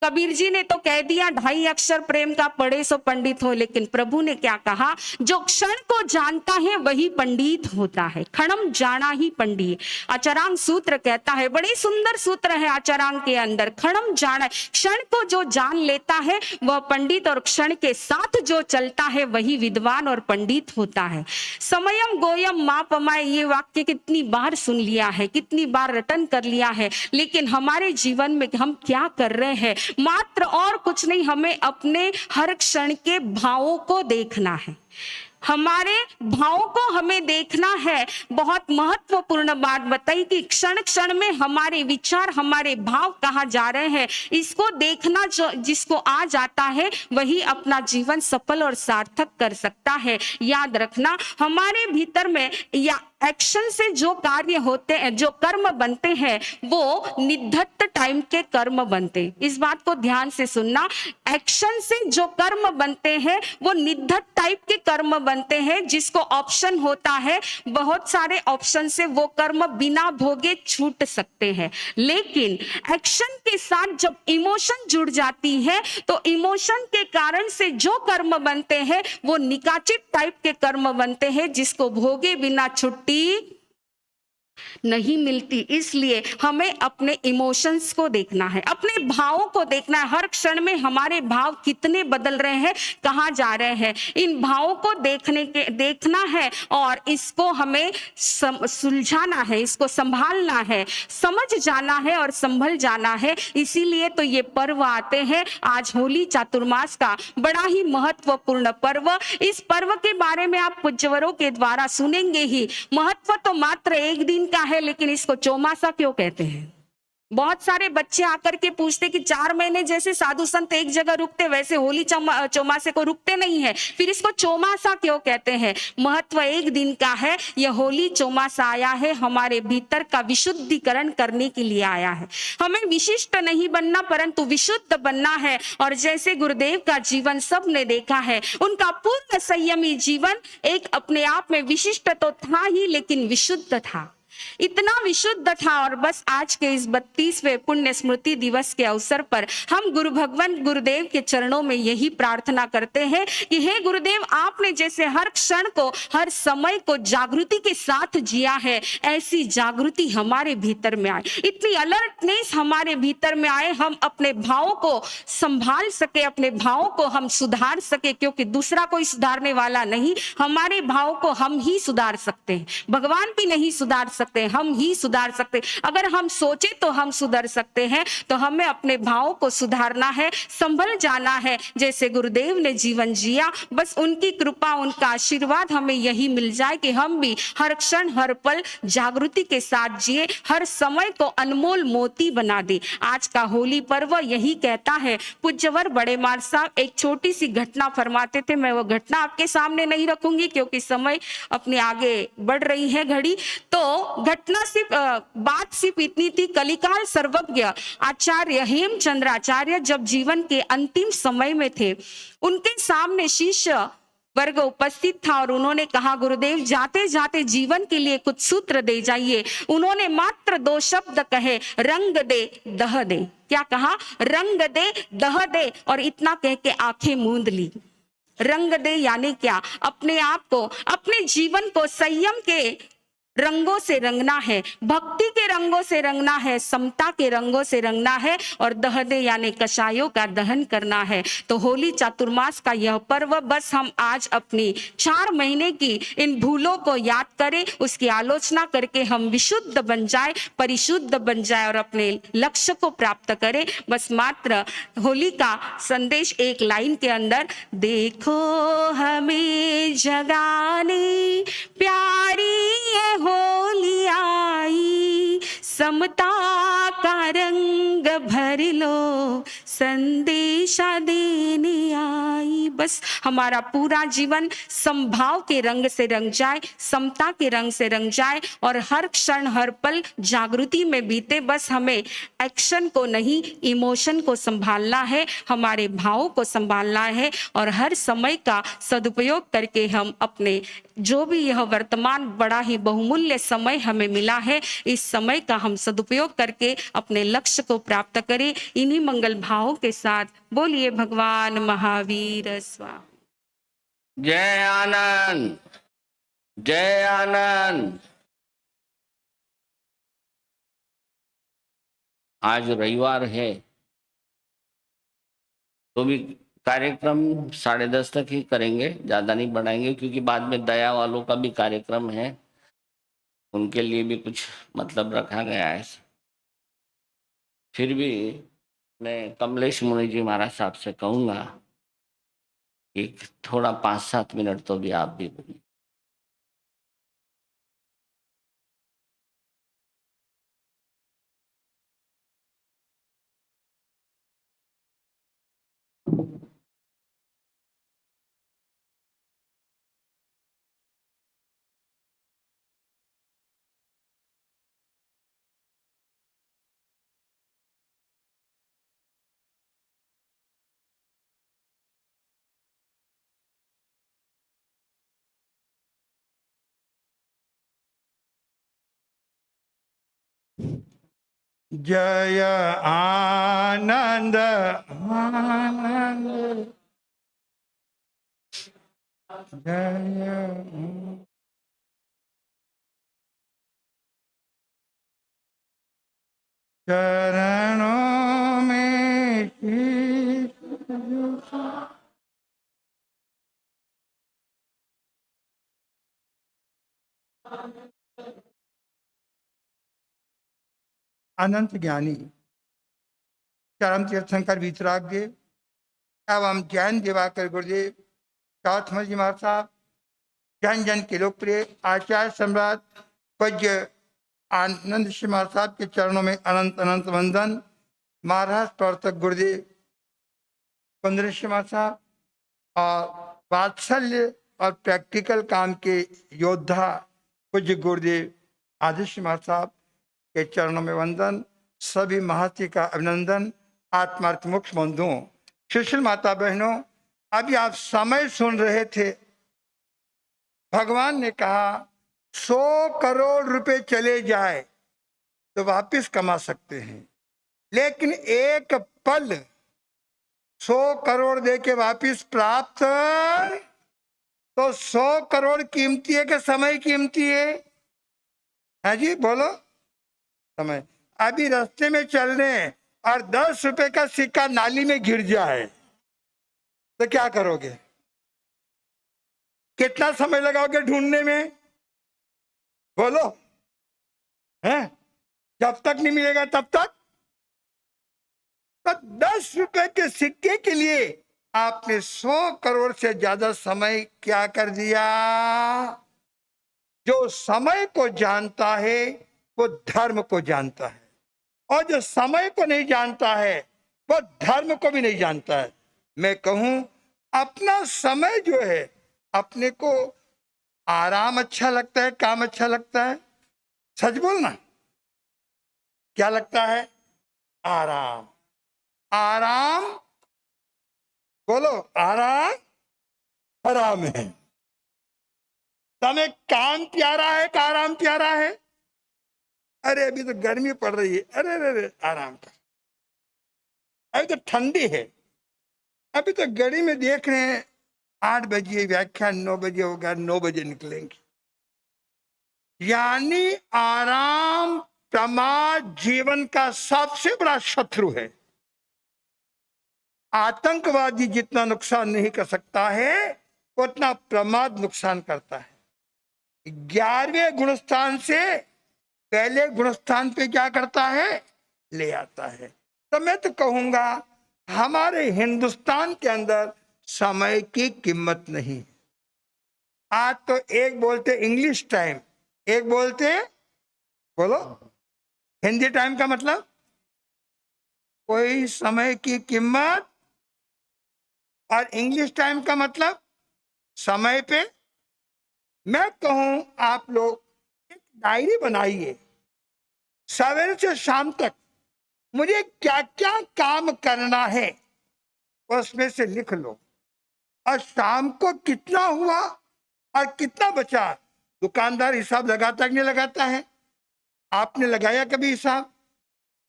कबीर जी ने तो कह दिया 2.5 अक्षर प्रेम का पढ़े सो पंडित हो, लेकिन प्रभु ने क्या कहा, जो क्षण को जानता है वही पंडित होता है। क्षणम जाना ही पंडित। आचरांग सूत्र कहता है, बड़े सुंदर सूत्र है आचरांग के अंदर, क्षणम जाना, क्षण को जो जान लेता है वह पंडित, और क्षण के साथ जो चलता है वही विद्वान और पंडित होता है। समयम गोयम मापमाय, ये वाक्य कितनी बार सुन लिया है, कितनी बार रटन कर लिया है, लेकिन हमारे जीवन में हम क्या कर रहे हैं? मात्र और कुछ नहीं, हमें अपने हर क्षण के भावों को देखना है। हमारे भावों को हमें देखना है। बहुत महत्वपूर्ण बात बताई कि क्षण क्षण में हमारे विचार, हमारे भाव कहाँ जा रहे हैं, इसको देखना। जो जिसको आ जाता है वही अपना जीवन सफल और सार्थक कर सकता है। याद रखना, हमारे भीतर में या एक्शन से जो कार्य होते हैं, जो कर्म बनते हैं, वो निर्धारित टाइम के कर्म बनते हैं। इस बात को ध्यान से सुनना, एक्शन से जो कर्म बनते हैं वो निर्धारित टाइप के कर्म बनते हैं। जिसको ऑप्शन होता है, बहुत सारे ऑप्शन से वो कर्म बिना भोगे छूट सकते हैं, लेकिन एक्शन के साथ जब इमोशन जुड़ जाती है तो इमोशन के कारण से जो कर्म बनते हैं वो निकाचित टाइप के कर्म बनते हैं, जिसको भोगे बिना छुट्टी नहीं मिलती। इसलिए हमें अपने इमोशंस को देखना है, अपने भावों को देखना है। हर क्षण में हमारे भाव कितने बदल रहे हैं, कहाँ जा रहे हैं, इन भावों को देखना है और इसको हमें सुलझाना है, इसको संभालना है, समझ जाना है और संभल जाना है। इसीलिए तो ये पर्व आते हैं। आज होली चातुर्मास का बड़ा ही महत्वपूर्ण पर्व। इस पर्व के बारे में आप पूज्यवरों के द्वारा सुनेंगे ही। महत्व तो मात्र एक दिन का है, लेकिन इसको चौमासा क्यों कहते हैं? बहुत सारे बच्चे आकर के पूछते कि 4 महीने जैसे साधु संत एक जगह रुकते, वैसे होली चौमासे को रुकते नहीं है, फिर इसको चौमासा क्यों कहते हैं? महत्व एक दिन का है। यह होली चौमासा आया है, हमारे भीतर का विशुद्धिकरण करने के लिए आया है। हमें विशिष्ट नहीं बनना परंतु विशुद्ध बनना है। और जैसे गुरुदेव का जीवन सबने देखा है, उनका पूर्ण संयमी जीवन एक अपने आप में विशिष्ट तो था ही, लेकिन विशुद्ध था। इतना विशुद्ध था। और बस आज के इस 32वें पुण्य स्मृति दिवस के अवसर पर हम गुरु भगवान गुरुदेव के चरणों में यही प्रार्थना करते हैं कि हे गुरुदेव, आपने जैसे हर क्षण को, हर समय को जागृति के साथ जिया है, ऐसी जागृति हमारे भीतर में आए, इतनी अलर्टनेस हमारे भीतर में आए, हम अपने भावों को संभाल सके, अपने भावों को हम सुधार सके, क्योंकि दूसरा कोई सुधारने वाला नहीं, हमारे भाव को हम ही सुधार सकते हैं। भगवान भी नहीं सुधार सकते, हम ही सुधार सकते। अगर हम सोचे तो हम सुधर सकते हैं, तो हमें अपने भावों को सुधारना है, संभल जाना है। जैसे गुरुदेव ने जीवन जिया, बस उनकी कृपा, उनका आशीर्वाद हमें यही मिल जाए कि हम भी हर क्षण, हर पल जागृति के साथ जिए, हर समय को अनमोल मोती बना दे। आज का होली पर्व यही कहता है। पूज्यवर बड़े मार साहब एक छोटी सी घटना फरमाते थे, मैं वो घटना आपके सामने नहीं रखूंगी क्योंकि समय अपने आगे बढ़ रही है घड़ी। तो घटना सिर्फ बात सिर्फ इतनी थी, कलिकाल सर्वज्ञ आचार्य हेमचंद्र आचार्य जब जीवन के अंतिम समय में थे, उनके सामने शिष्य वर्ग उपस्थित था और उन्होंने कहा, गुरुदेव जाते जाते जीवन के लिए कुछ सूत्र दे जाइए। उन्होंने मात्र 2 शब्द कहे, रंग दे दह दे। क्या कहा? रंग दे दह दे। और इतना कह के आंखें मूंद ली। रंग दे यानी क्या? अपने आप को, अपने जीवन को संयम के रंगों से रंगना है, भक्ति के रंगों से रंगना है, समता के रंगों से रंगना है, और दहदे यानी कषायों का दहन करना है। तो होली चातुर्मास का यह पर्व, बस हम आज अपनी 4 महीने की इन भूलों को याद करें, उसकी आलोचना करके हम विशुद्ध बन जाए, परिशुद्ध बन जाए और अपने लक्ष्य को प्राप्त करें। बस मात्र होली का संदेश एक लाइन के अंदर, देखो हमें जगाने प्यारी ये होली आई, समता का रंग भर लो, संदेशा देने आई। बस हमारा पूरा जीवन समभाव के रंग से रंग जाए, समता के रंग से रंग जाए और हर क्षण, हर पल जागृति में बीते। बस हमें एक्शन को नहीं, इमोशन को संभालना है, हमारे भावों को संभालना है और हर समय का सदुपयोग करके हम अपने जो भी यह वर्तमान बड़ा ही बहुमूल्य समय हमें मिला है, इस समय का हम सदुपयोग करके अपने लक्ष्य को प्राप्त करें। इन्हीं मंगल भावों के साथ बोलिए भगवान महावीर स्वामी। जय आनंद, जय आनंद। आज रविवार है तो भी कार्यक्रम 10:30 तक ही करेंगे, ज़्यादा नहीं बढ़ाएंगे, क्योंकि बाद में दया वालों का भी कार्यक्रम है, उनके लिए भी कुछ मतलब रखा गया है। फिर भी मैं कमलेश मुनि जी महाराज साहब से कहूँगा कि थोड़ा 5-7 मिनट तो भी आप भी बोलिए। जय आनंद आनंद, जय चरणों में शीश झुका। अनंत ज्ञानी चरम तीर्थंकर वितराग्य एवं जैन दिवाकर गुरुदेव चौथमल जी महाराज साहब, जन जन के लोकप्रिय आचार्य सम्राट पूज्य आनंद श्री महाराज साहब के चरणों में अनंत अनंत वंदन। महाराज प्रवर्तक गुरुदेव कुंदन श्री महाराज साहब और वात्सल्य और प्रैक्टिकल काम के योद्धा पूज्य गुरुदेव आदि श्री महाराज साहब के चरणों में वंदन। सभी महर्षि का अभिनंदन। आत्मार्थ मुख्य बंधुओं, सुशील माता बहनों, अभी आप समय सुन रहे थे। भगवान ने कहा 100 करोड़ रुपए चले जाए तो वापस कमा सकते हैं, लेकिन एक पल 100 करोड़ दे के वापस प्राप्त, तो 100 करोड़ कीमती है कि समय कीमती है जी बोलो? समय। अभी रास्ते में चल रहे हैं और 10 रुपए का सिक्का नाली में गिर जाए तो क्या करोगे? कितना समय लगाओगे ढूंढने में? बोलो, हैं? जब तक नहीं मिलेगा तब तक। तो 10 रुपए के सिक्के के लिए आपने 100 करोड़ से ज्यादा समय क्या कर दिया? जो समय को जानता है वो धर्म को जानता है, और जो समय को नहीं जानता है वो धर्म को भी नहीं जानता है। मैं कहूं, अपना समय जो है, अपने को आराम अच्छा लगता है, काम अच्छा लगता है? सच बोलना, क्या लगता है? आराम। आराम बोलो, आराम हराम है। समय काम प्यारा है कि आराम प्यारा है? अरे अभी तो गर्मी पड़ रही है, अरे अरे अरे आराम कर। अभी तो ठंडी है, अभी तो गर्मी में देख रहे हैं 8 बजे व्याख्यान, 9 बजे होगा, 9 बजे निकलेंगे। यानी आराम प्रमाद जीवन का सबसे बड़ा शत्रु है। आतंकवादी जितना नुकसान नहीं कर सकता है उतना प्रमाद नुकसान करता है। 11वें गुणस्थान से पहले गुणस्थान पे क्या करता है? ले आता है। तो मैं तो कहूंगा हमारे हिंदुस्तान के अंदर समय की कीमत नहीं। आज तो एक बोलते इंग्लिश टाइम, एक बोलते बोलो हिंदी टाइम का मतलब कोई समय की कीमत, और इंग्लिश टाइम का मतलब समय पे। मैं कहूं आप लोग एक डायरी बनाइए, सवेरे से शाम तक मुझे क्या क्या काम करना है उसमें से लिख लो, और शाम को कितना हुआ और कितना बचा। दुकानदार हिसाब लगाता कि नहीं लगाता है? आपने लगाया कभी हिसाब?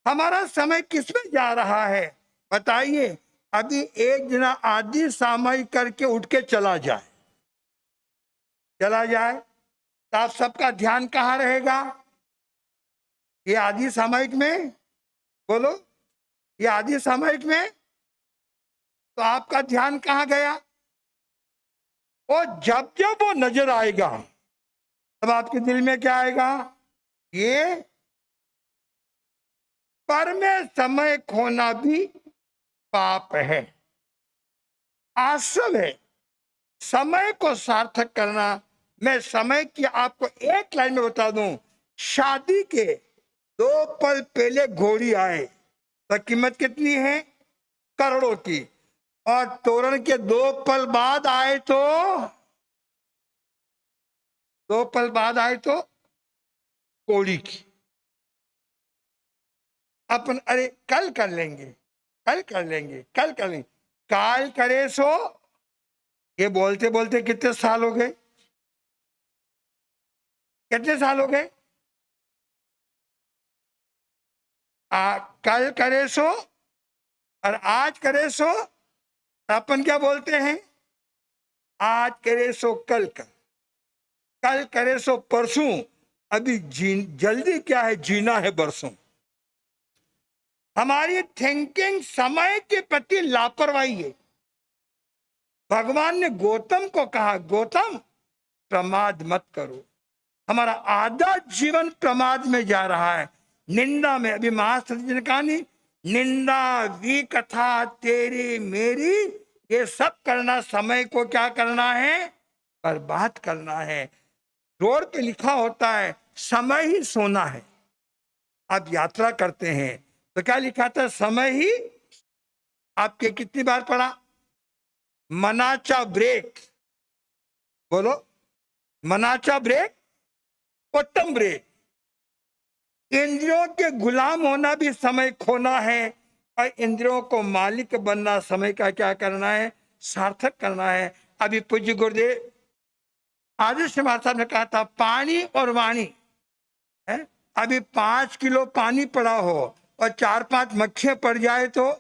हमारा समय किसमें जा रहा है बताइए। अभी एक जना आदि सामयिक करके उठ के चला जाए तो आप सबका ध्यान कहाँ रहेगा? ये आदि सामयिक में, बोलो, ये आदि सामयिक में, तो आपका ध्यान कहाँ गया? और जब जब वो नजर आएगा तब आपके दिल में क्या आएगा? ये पर में समय खोना भी पाप है, आश्रम है। समय को सार्थक करना, मैं समय की आपको एक लाइन में बता दूं, शादी के 2 पल पहले घोड़ी आए तो कीमत कितनी है? करोड़ों की। और तोरण के 2 पल बाद आए तो 2 पल बाद आए तो कौड़ी की। अपन अरे कल कर लेंगे, कल कर लेंगे, कल कर लेंगे, काल करे सो, ये बोलते बोलते कितने साल हो गए? कितने साल हो गए? कल करे सो और आज करे सो। अपन क्या बोलते हैं? आज करे सो कल कर, कल करे सो परसों। अभी जल्दी क्या है? जीना है बरसों। हमारी थिंकिंग समय के प्रति लापरवाही है। भगवान ने गौतम को कहा, गौतम प्रमाद मत करो। हमारा आधा जीवन प्रमाद में जा रहा है, निंदा में। अभी महासती जी ने कहा नहीं, निंदा वी कथा तेरी मेरी, ये सब करना समय को क्या करना है? बर्बाद करना है। रोड पे लिखा होता है समय ही सोना है। आप यात्रा करते हैं तो क्या लिखा था? समय ही। आपके कितनी बार पढ़ा? मनाचा ब्रेक, बोलो, मनाचा ब्रेक, उत्तम ब्रेक। इंद्रियों के गुलाम होना भी समय खोना है, और इंद्रियों को मालिक बनना समय का क्या करना है? सार्थक करना है। अभी पूज्य गुरुदेव आदर्श कुमार साहब ने कहा था पानी और वाणी है। अभी 5 किलो पानी पड़ा हो और 4-5 मक्खियां पड़ जाए तो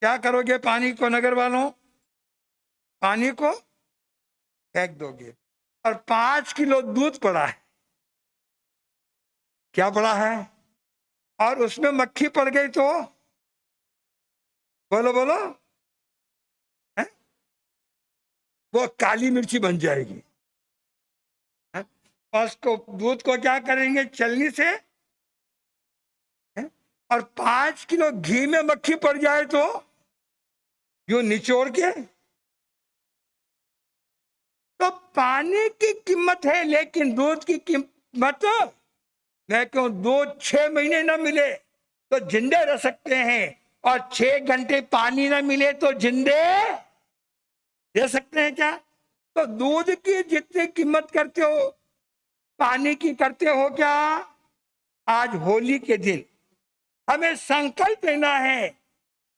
क्या करोगे? पानी को, नगर वालों, पानी को फेंक दोगे। और 5 किलो दूध पड़ा है, क्या पड़ा है, और उसमें मक्खी पड़ गई तो बोलो बोलो, है? वो काली मिर्ची बन जाएगी। है? और उसको, दूध को क्या करेंगे? छलनी से। है? और 5 किलो घी में मक्खी पड़ जाए तो यूं निचोड़ के। तो पानी की कीमत है, लेकिन दूध की कीमत, मैं कहूं दूध 6 महीने न मिले तो जिंदे रह सकते हैं, और 6 घंटे पानी न मिले तो जिंदे रह सकते हैं क्या? तो दूध की जितनी कीमत करते हो, पानी की करते हो क्या? आज होली के दिन हमें संकल्प लेना है,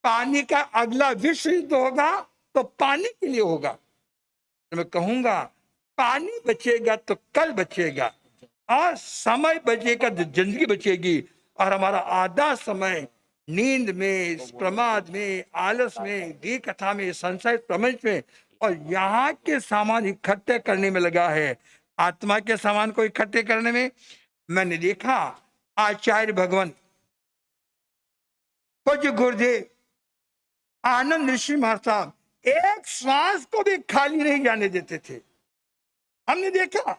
पानी का अगला विश्व युद्ध होगा तो पानी के लिए होगा। तो मैं कहूंगा पानी बचेगा तो कल बचेगा, और समय बचेगा तो जिंदगी बचेगी। और हमारा आधा समय नींद में, प्रमाद में, आलस में, दी कथा में, संशय प्रपंच में और यहाँ के सामान इकट्ठे करने में लगा है। आत्मा के सामान को इकट्ठे करने में मैंने देखा आचार्य भगवान पूज्य गुरुदेव आनंद ऋषि महाराज साहब एक श्वास को भी खाली नहीं जाने देते थे। हमने देखा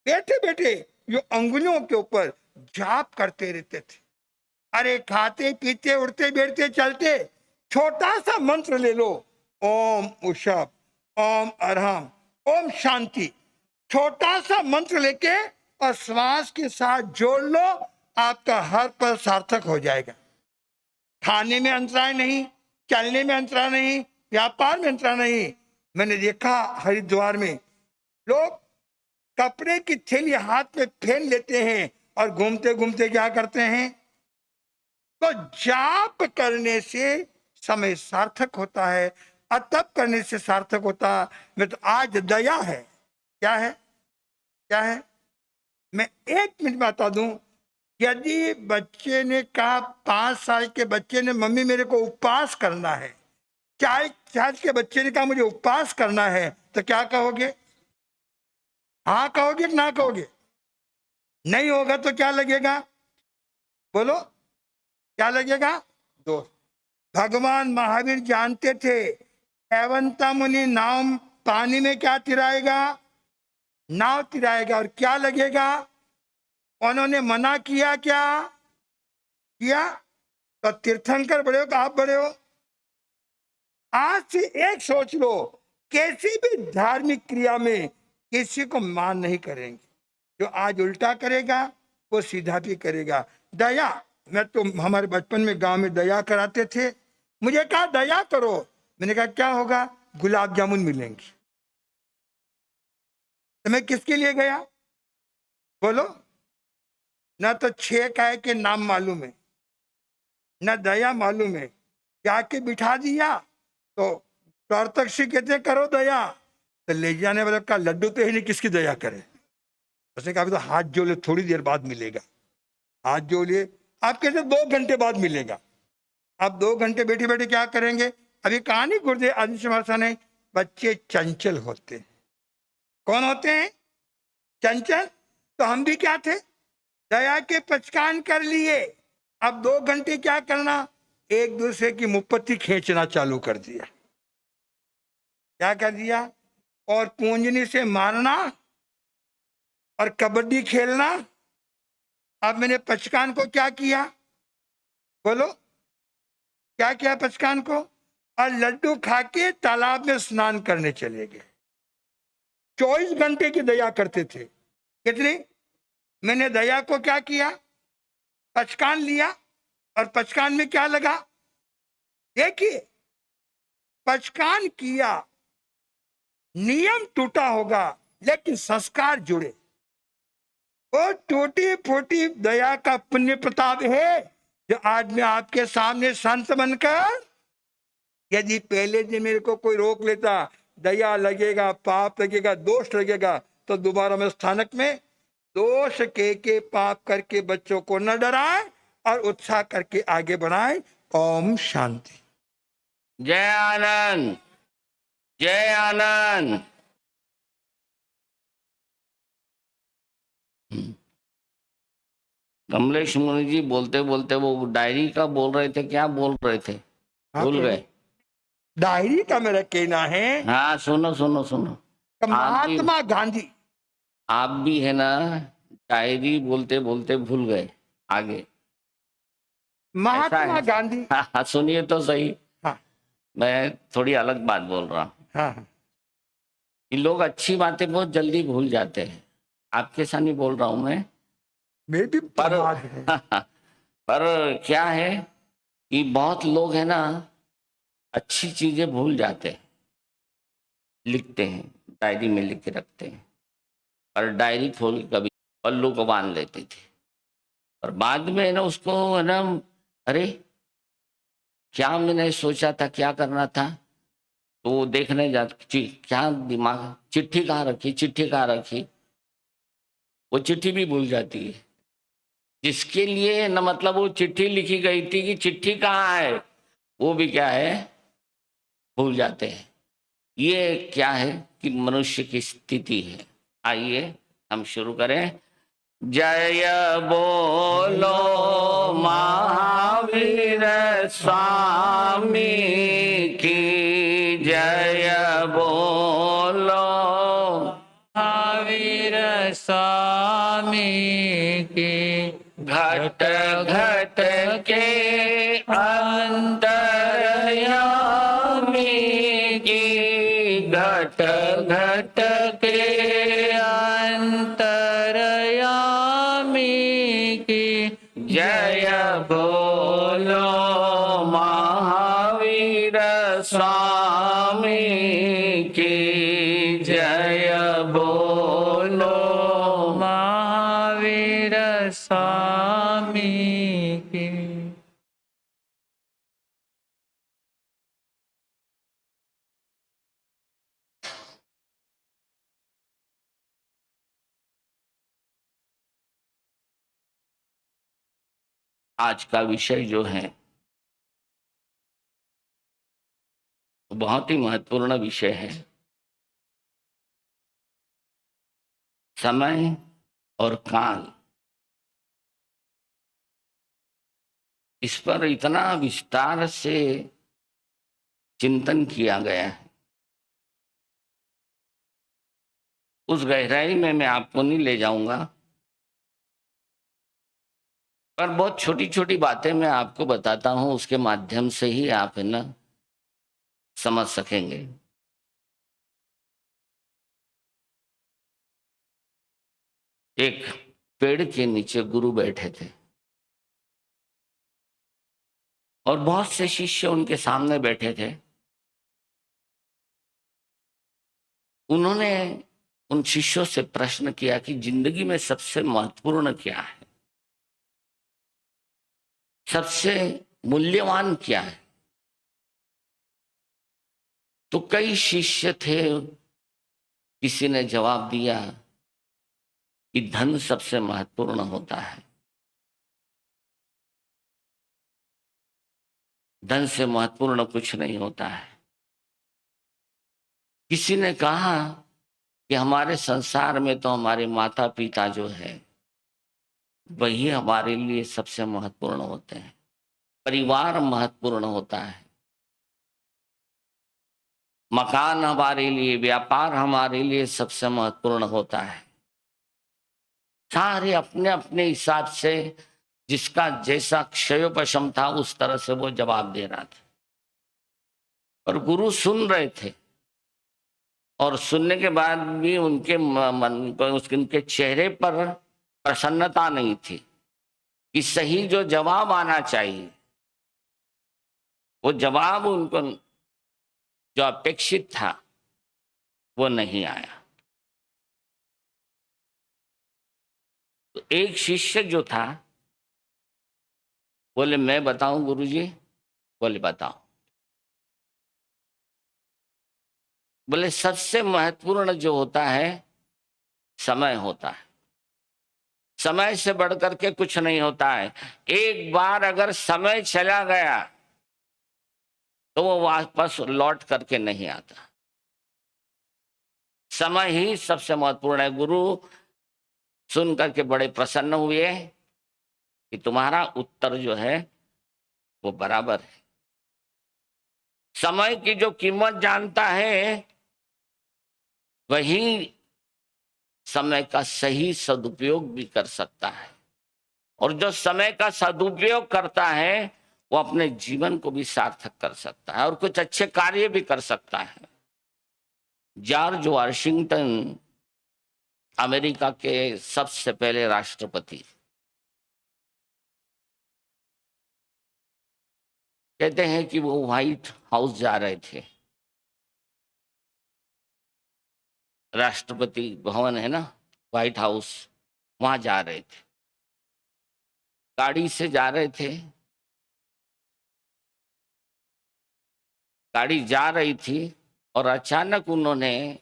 बैठे बैठे जो अंगुलियों के ऊपर जाप करते रहते थे। अरे खाते पीते उठते बैठते चलते छोटा सा मंत्र ले लो, ओम उषभ, ओम अरहम, ओम शांति, छोटा सा मंत्र लेके और श्वास के साथ जोड़ लो, आपका हर पल सार्थक हो जाएगा। खाने में अंतराय नहीं, चलने में अंतराय नहीं, व्यापार में अंतराय नहीं। मैंने देखा हरिद्वार में लोग कपड़े की थैली हाथ में फेन लेते हैं और घूमते घूमते क्या करते हैं? तो जाप करने से समय सार्थक होता है, तप करने से सार्थक होता है। मैं तो आज दया है, क्या है, क्या है? मैं 1 मिनट में बता दूं, यदि बच्चे ने कहा, 5 साल के बच्चे ने मम्मी मेरे को उपवास करना है, 4 साल के बच्चे ने कहा मुझे उपवास करना है, तो क्या कहोगे? हाँ कहोगे कि ना कहोगे? नहीं होगा तो क्या लगेगा? बोलो क्या लगेगा? दोष। भगवान महावीर जानते थे एवंता मुनि नाव पानी में क्या तिराएगा? नाव तिराएगा। और क्या लगेगा? उन्होंने मना किया, क्या किया? तो तीर्थंकर बड़े हो तो आप बड़े हो। आज से एक सोच लो, किसी भी धार्मिक क्रिया में किसी को मान नहीं करेंगे। जो आज उल्टा करेगा वो सीधा भी करेगा। दया, मैं तो हमारे बचपन में गांव में दया कराते थे, मुझे कहा दया करो, मैंने कहा क्या होगा? गुलाब जामुन मिलेंगे। तो मैं किसके लिए गया? बोलो ना, तो 6 काय के नाम मालूम है, ना दया मालूम है। जाके बिठा दिया तो प्रत्यक्ष कहते हैं करो दया, तो ले जाने वाले का लड्डू तो ही नहीं, किसकी दया करे? उसने कहा तो हाथ जोड़े, थोड़ी देर बाद मिलेगा। हाथ जोड़िए, आप कहते 2 घंटे बाद मिलेगा। आप 2 घंटे बैठे बैठे क्या करेंगे? अभी कहानी गुरुदेव आदित्य महाराज ने, बच्चे चंचल होते हैं। कौन होते हैं? चंचल। तो हम भी क्या थे? दया के पचकान कर लिए। अब 2 घंटे क्या करना? एक दूसरे की मुपत्ती खींचना चालू कर दिया। क्या कर दिया? और पूंजनी से मारना और कबड्डी खेलना। अब मैंने पचकान को क्या किया? बोलो क्या किया पचकान को? और लड्डू खा के तालाब में स्नान करने चले गए। 24 घंटे की दया करते थे। कितनी? मैंने दया को क्या किया? पचकान लिया, और पचकान में क्या लगा? देखिए, पचकान किया, नियम टूटा होगा लेकिन संस्कार जुड़े। वो टूटी फूटी दया का पुण्य प्रताप है जो आज मैं आपके सामने संत बनकर, यदि पहले दिन मेरे को कोई रोक लेता, दया लगेगा, पाप लगेगा, दोष लगेगा, तो दोबारा में स्थानक में दोष के पाप करके बच्चों को न डराए और उत्साह करके आगे बढ़ाए। ओम शांति। जय आनंद, जय आनंद। कमलेश मुनि जी बोलते बोलते वो डायरी का बोल रहे थे, क्या बोल रहे थे, भूल गए। डायरी का मेरा कहना है, हाँ सुनो सुनो सुनो, महात्मा गांधी, आप भी है ना डायरी बोलते बोलते भूल गए आगे। महात्मा गांधी। हाँ सुनिए तो सही, हाँ मैं थोड़ी अलग बात बोल रहा हूँ। हाँ, ये लोग अच्छी बातें बहुत जल्दी भूल जाते हैं, आपके सामने बोल रहा हूँ मैं। मेरे भी प्रमाद है। पर क्या है कि बहुत लोग है ना अच्छी चीजें भूल जाते हैं, लिखते हैं, डायरी में लिख के रखते हैं, और डायरी खोल के कभी पल्लू को बांध लेते थे, और बाद में है ना उसको है ना, अरे क्या मैंने सोचा था, क्या करना था, तो वो देखने जाते, क्या दिमाग, चिट्ठी कहाँ रखी, चिट्ठी कहाँ रखी, वो चिट्ठी भी भूल जाती है। जिसके लिए न मतलब वो चिट्ठी लिखी गई थी कि चिट्ठी कहाँ है, वो भी क्या है भूल जाते हैं। ये क्या है कि मनुष्य की स्थिति है। आइए हम शुरू करें। जय बोलो महावीर स्वामी की, जय बोलो महावीर स्वामी की। घट घट के अंतर्यामी की, घट घट के अंतर्यामी की। जय बोलो महावीर स्वामी की, जय बोलो महावीर स्वामी की। आज का विषय जो है बहुत ही महत्वपूर्ण विषय है। समय और काल, इस पर इतना विस्तार से चिंतन किया गया है, उस गहराई में मैं आपको नहीं ले जाऊंगा, पर बहुत छोटी छोटी बातें मैं आपको बताता हूं, उसके माध्यम से ही आप है ना समझ सकेंगे। एक पेड़ के नीचे गुरु बैठे थे और बहुत से शिष्य उनके सामने बैठे थे। उन्होंने उन शिष्यों से प्रश्न किया कि जिंदगी में सबसे महत्वपूर्ण क्या है, सबसे मूल्यवान क्या है। तो कई शिष्य थे, किसी ने जवाब दिया कि धन सबसे महत्वपूर्ण होता है, धन से महत्वपूर्ण कुछ नहीं होता है। किसी ने कहा कि हमारे संसार में तो हमारे माता पिता जो है वही हमारे लिए सबसे महत्वपूर्ण होते हैं, परिवार महत्वपूर्ण होता है, मकान हमारे लिए, व्यापार हमारे लिए सबसे महत्वपूर्ण होता है। सारे अपने अपने हिसाब से जिसका जैसा क्षयोपशम था उस तरह से वो जवाब दे रहा था, और गुरु सुन रहे थे, और सुनने के बाद भी उनके मन पर, उनके चेहरे पर प्रसन्नता नहीं थी कि सही जो जवाब आना चाहिए वो जवाब उनको जो अपेक्षित था वो नहीं आया। तो एक शिष्य जो था बोले मैं बताऊं गुरुजी, बोले बताओ। बोले सबसे महत्वपूर्ण जो होता है समय होता है। समय से बढ़कर के कुछ नहीं होता है। एक बार अगर समय चला गया तो वो वापस लौट करके नहीं आता। समय ही सबसे महत्वपूर्ण है। गुरु सुन करके बड़े प्रसन्न हुए कि तुम्हारा उत्तर जो है वो बराबर है। समय की जो कीमत जानता है वही समय का सही सदुपयोग भी कर सकता है, और जो समय का सदुपयोग करता है वो अपने जीवन को भी सार्थक कर सकता है और कुछ अच्छे कार्य भी कर सकता है। जॉर्ज वाशिंगटन अमेरिका के सबसे पहले राष्ट्रपति, कहते हैं कि वो व्हाइट हाउस जा रहे थे। राष्ट्रपति भवन है ना, व्हाइट हाउस, वहां जा रहे थे। गाड़ी से जा रहे थे, गाड़ी जा रही थी और अचानक उन्होंने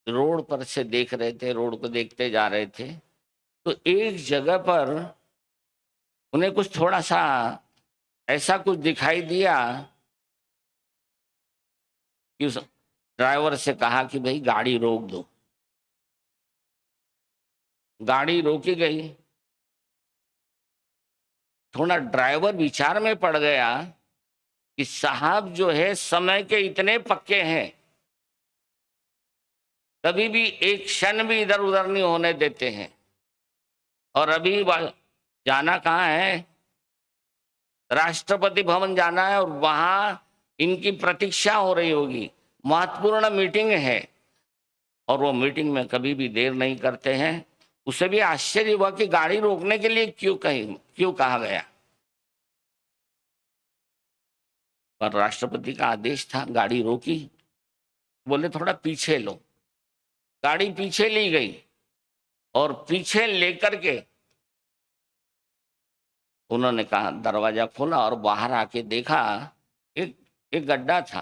रोड पर से देख रहे थे, रोड को देखते जा रहे थे, तो एक जगह पर उन्हें कुछ थोड़ा सा ऐसा कुछ दिखाई दिया कि उस ड्राइवर से कहा कि भाई गाड़ी रोक दो। गाड़ी रोकी गई। थोड़ा ड्राइवर विचार में पड़ गया कि साहब जो है समय के इतने पक्के हैं, कभी भी एक क्षण भी इधर उधर नहीं होने देते हैं। और अभी जाना कहाँ है? राष्ट्रपति भवन जाना है और वहां इनकी प्रतीक्षा हो रही होगी, महत्वपूर्ण मीटिंग है, और वो मीटिंग में कभी भी देर नहीं करते हैं। उसे भी आश्चर्य हुआ कि गाड़ी रोकने के लिए क्यों कहा गया, पर राष्ट्रपति का आदेश था। गाड़ी रोकी, बोले थोड़ा पीछे लो। गाड़ी पीछे ली गई और पीछे लेकर के उन्होंने कहा, दरवाजा खोला और बाहर आके देखा एक गड्ढा था,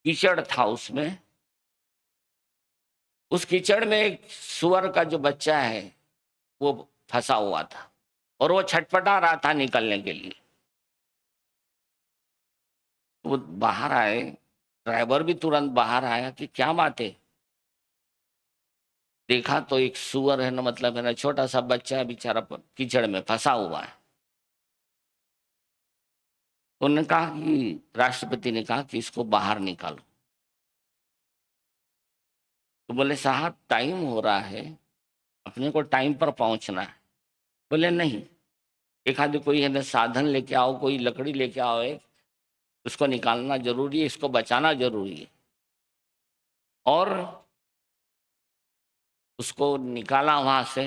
कीचड़ था उसमें। उस कीचड़ में एक सुअर का जो बच्चा है वो फंसा हुआ था और वो छटपटा रहा था निकलने के लिए। वो बाहर आए, ड्राइवर भी तुरंत बाहर आया कि क्या बात है। देखा तो एक सुअर है ना, मतलब है ना, छोटा सा बच्चा है बेचारा कीचड़ में फंसा हुआ है। उन्होंने कहा कि राष्ट्रपति ने कहा कि इसको बाहर निकालो। तो बोले साहब टाइम हो रहा है, अपने को टाइम पर पहुंचना है। बोले नहीं, एक आधे कोई है ना साधन लेके आओ, कोई लकड़ी लेके आओ, एक उसको निकालना जरूरी है, इसको बचाना जरूरी है। और उसको निकाला वहां से,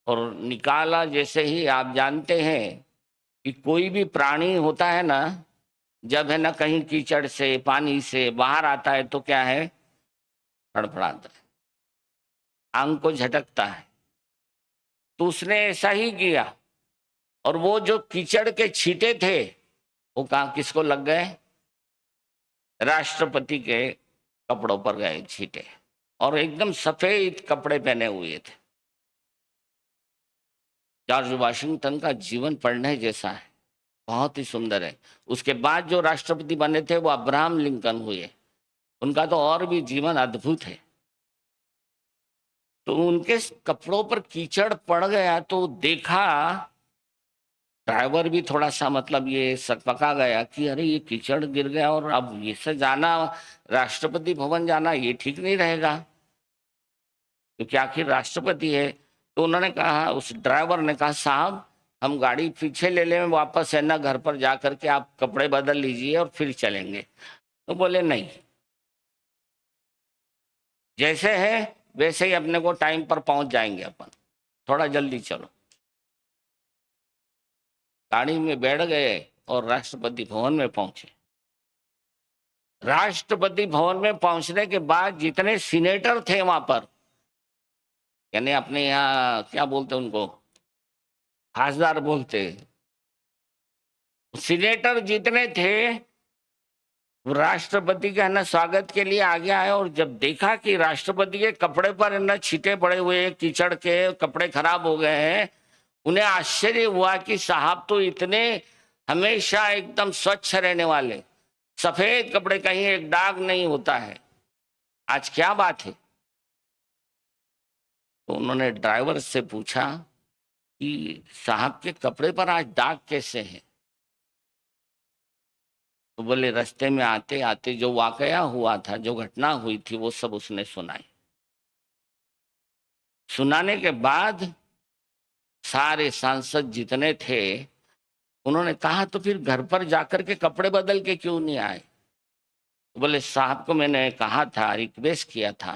और निकाला जैसे ही, आप जानते हैं कि कोई भी प्राणी होता है ना, जब है ना कहीं कीचड़ से पानी से बाहर आता है तो क्या है, फड़फड़ाता है, आंख को झटकता है। तो उसने ऐसा ही किया, और वो जो कीचड़ के छींटे थे वो कहाँ किसको लग गए? राष्ट्रपति के कपड़ों पर गए छींटे, और एकदम सफेद कपड़े पहने हुए थे। जॉर्ज वाशिंगटन का जीवन पढ़ने जैसा है, बहुत ही सुंदर है। उसके बाद जो राष्ट्रपति बने थे वो अब्राहम लिंकन हुए, उनका तो और भी जीवन अद्भुत है। तो उनके कपड़ों पर कीचड़ पड़ गया तो देखा, ड्राइवर भी थोड़ा सा मतलब ये सकपका गया कि अरे ये कीचड़ गिर गया, और अब ये से जाना, राष्ट्रपति भवन जाना, ये ठीक नहीं रहेगा, क्योंकि आखिर राष्ट्रपति है। तो उन्होंने कहा, उस ड्राइवर ने कहा, साहब हम गाड़ी पीछे ले लें, वापस है ना घर पर जा करके आप कपड़े बदल लीजिए और फिर चलेंगे। तो बोले नहीं, जैसे है वैसे ही अपने को टाइम पर पहुंच जाएंगे अपन, थोड़ा जल्दी चलो। गाड़ी में बैठ गए और राष्ट्रपति भवन में पहुंचे। राष्ट्रपति भवन में पहुंचने के बाद जितने सीनेटर थे वहां पर, यानी अपने यहाँ क्या बोलते उनको, खासदार बोलते, सीनेटर जितने थे वो राष्ट्रपति का है ना स्वागत के लिए आगे आया और जब देखा कि राष्ट्रपति के कपड़े पर है ना छींटे पड़े हुए, कीचड़ के कपड़े खराब हो गए हैं, उन्हें आश्चर्य हुआ कि साहब तो इतने हमेशा एकदम स्वच्छ रहने वाले, सफेद कपड़े, कहीं एक दाग नहीं होता है, आज क्या बात है। तो उन्होंने ड्राइवर से पूछा कि साहब के कपड़े पर आज दाग कैसे हैं। तो बोले रास्ते में आते आते जो वाकया हुआ था, जो घटना हुई थी, वो सब उसने सुनाई। सुनाने के बाद सारे सांसद जितने थे उन्होंने कहा तो फिर घर पर जाकर के कपड़े बदल के क्यों नहीं आए। तो बोले साहब को मैंने कहा था, रिक्वेस्ट किया था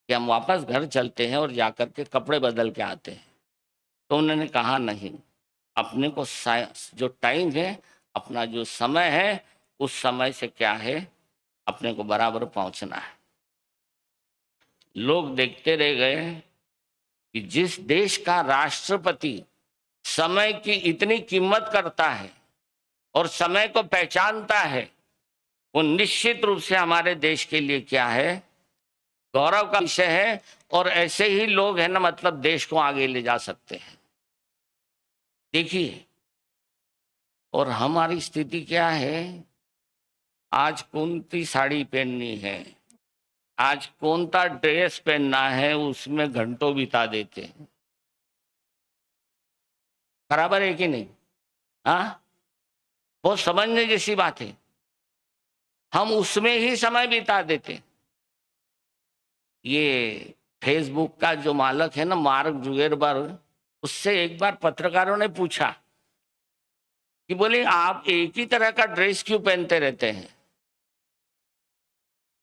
कि हम वापस घर चलते हैं और जाकर के कपड़े बदल के आते हैं। तो उन्होंने कहा नहीं, अपने को जो टाइम है, अपना जो समय है, उस समय से क्या है, अपने को बराबर पहुंचना है। लोग देखते रह गए कि जिस देश का राष्ट्रपति समय की इतनी कीमत करता है और समय को पहचानता है, वो निश्चित रूप से हमारे देश के लिए क्या है, गौरव का विषय है। और ऐसे ही लोग है ना, मतलब देश को आगे ले जा सकते हैं। देखिए, और हमारी स्थिति क्या है, आज कौन सी साड़ी पहननी है, आज कौन सा ड्रेस पहनना है, उसमें घंटों बिता देते हैं। बराबर है कि नहीं? हाँ, बहुत समझने जैसी बात है। हम उसमें ही समय बिता देते। ये फेसबुक का जो मालक है ना, मार्क जुगरबर्ग, उससे एक बार पत्रकारों ने पूछा कि बोले आप एक ही तरह का ड्रेस क्यों पहनते रहते हैं।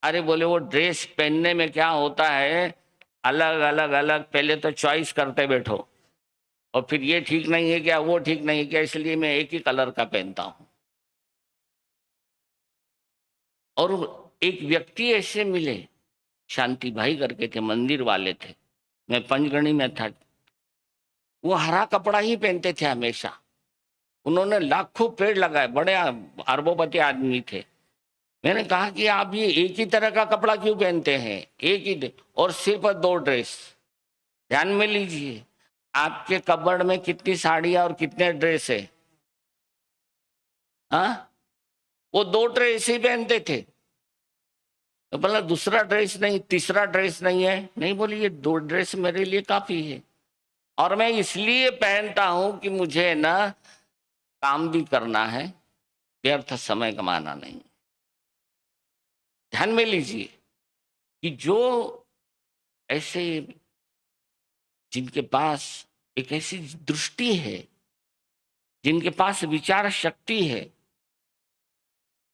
अरे बोले वो ड्रेस पहनने में क्या होता है, अलग अलग अलग पहले तो चॉइस करते बैठो, और फिर ये ठीक नहीं है क्या, वो ठीक नहीं है क्या, इसलिए मैं एक ही कलर का पहनता हूं। और एक व्यक्ति ऐसे मिले, शांति भाई करके थे, मंदिर वाले थे, मैं पंचगणी में था, वो हरा कपड़ा ही पहनते थे हमेशा। उन्होंने लाखों पेड़ लगाए, बड़े अरबोपति आदमी थे। मैंने कहा कि आप ये एक ही तरह का कपड़ा क्यों पहनते हैं, एक ही और सिर्फ 2 ड्रेस। ध्यान में लीजिए, आपके कबर्ड में कितनी साड़ियां और कितने ड्रेस है। हाँ, वो 2 ड्रेस ही पहनते थे। तो बोला दूसरा ड्रेस नहीं, तीसरा ड्रेस नहीं है। नहीं, बोली ये 2 ड्रेस मेरे लिए काफी है, और मैं इसलिए पहनता हूं कि मुझे ना काम भी करना है, व्यर्थ समय कमाना नहीं। ध्यान में लीजिए कि जो ऐसे, जिनके पास एक ऐसी दृष्टि है, जिनके पास विचार शक्ति है,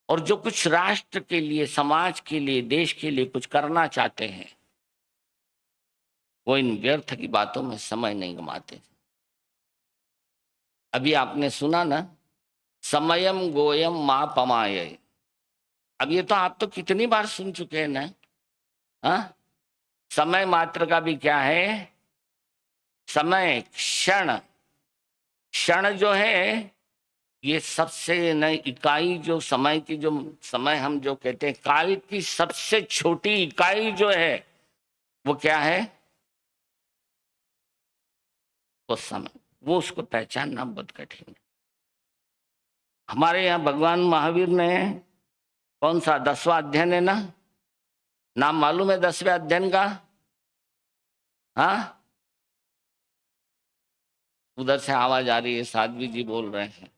और जो कुछ राष्ट्र के लिए, समाज के लिए, देश के लिए कुछ करना चाहते हैं, वो इन व्यर्थ की बातों में समय नहीं गंवाते। अभी आपने सुना ना, समयम गोयम मा पमाय। अब ये तो आप तो कितनी बार सुन चुके हैं ना। हाँ, समय मात्र का भी क्या है, समय, क्षण। क्षण जो है, ये सबसे नई इकाई, जो समय की, जो समय हम जो कहते हैं, काल की सबसे छोटी इकाई जो है, वो क्या है, वो समय। वो उसको पहचानना बहुत कठिन है। हमारे यहाँ भगवान महावीर ने कौन सा 10वां अध्ययन है ना, नाम मालूम है 10वें अध्ययन का? हाँ, उधर से आवाज आ रही है, साध्वी जी बोल रहे हैं।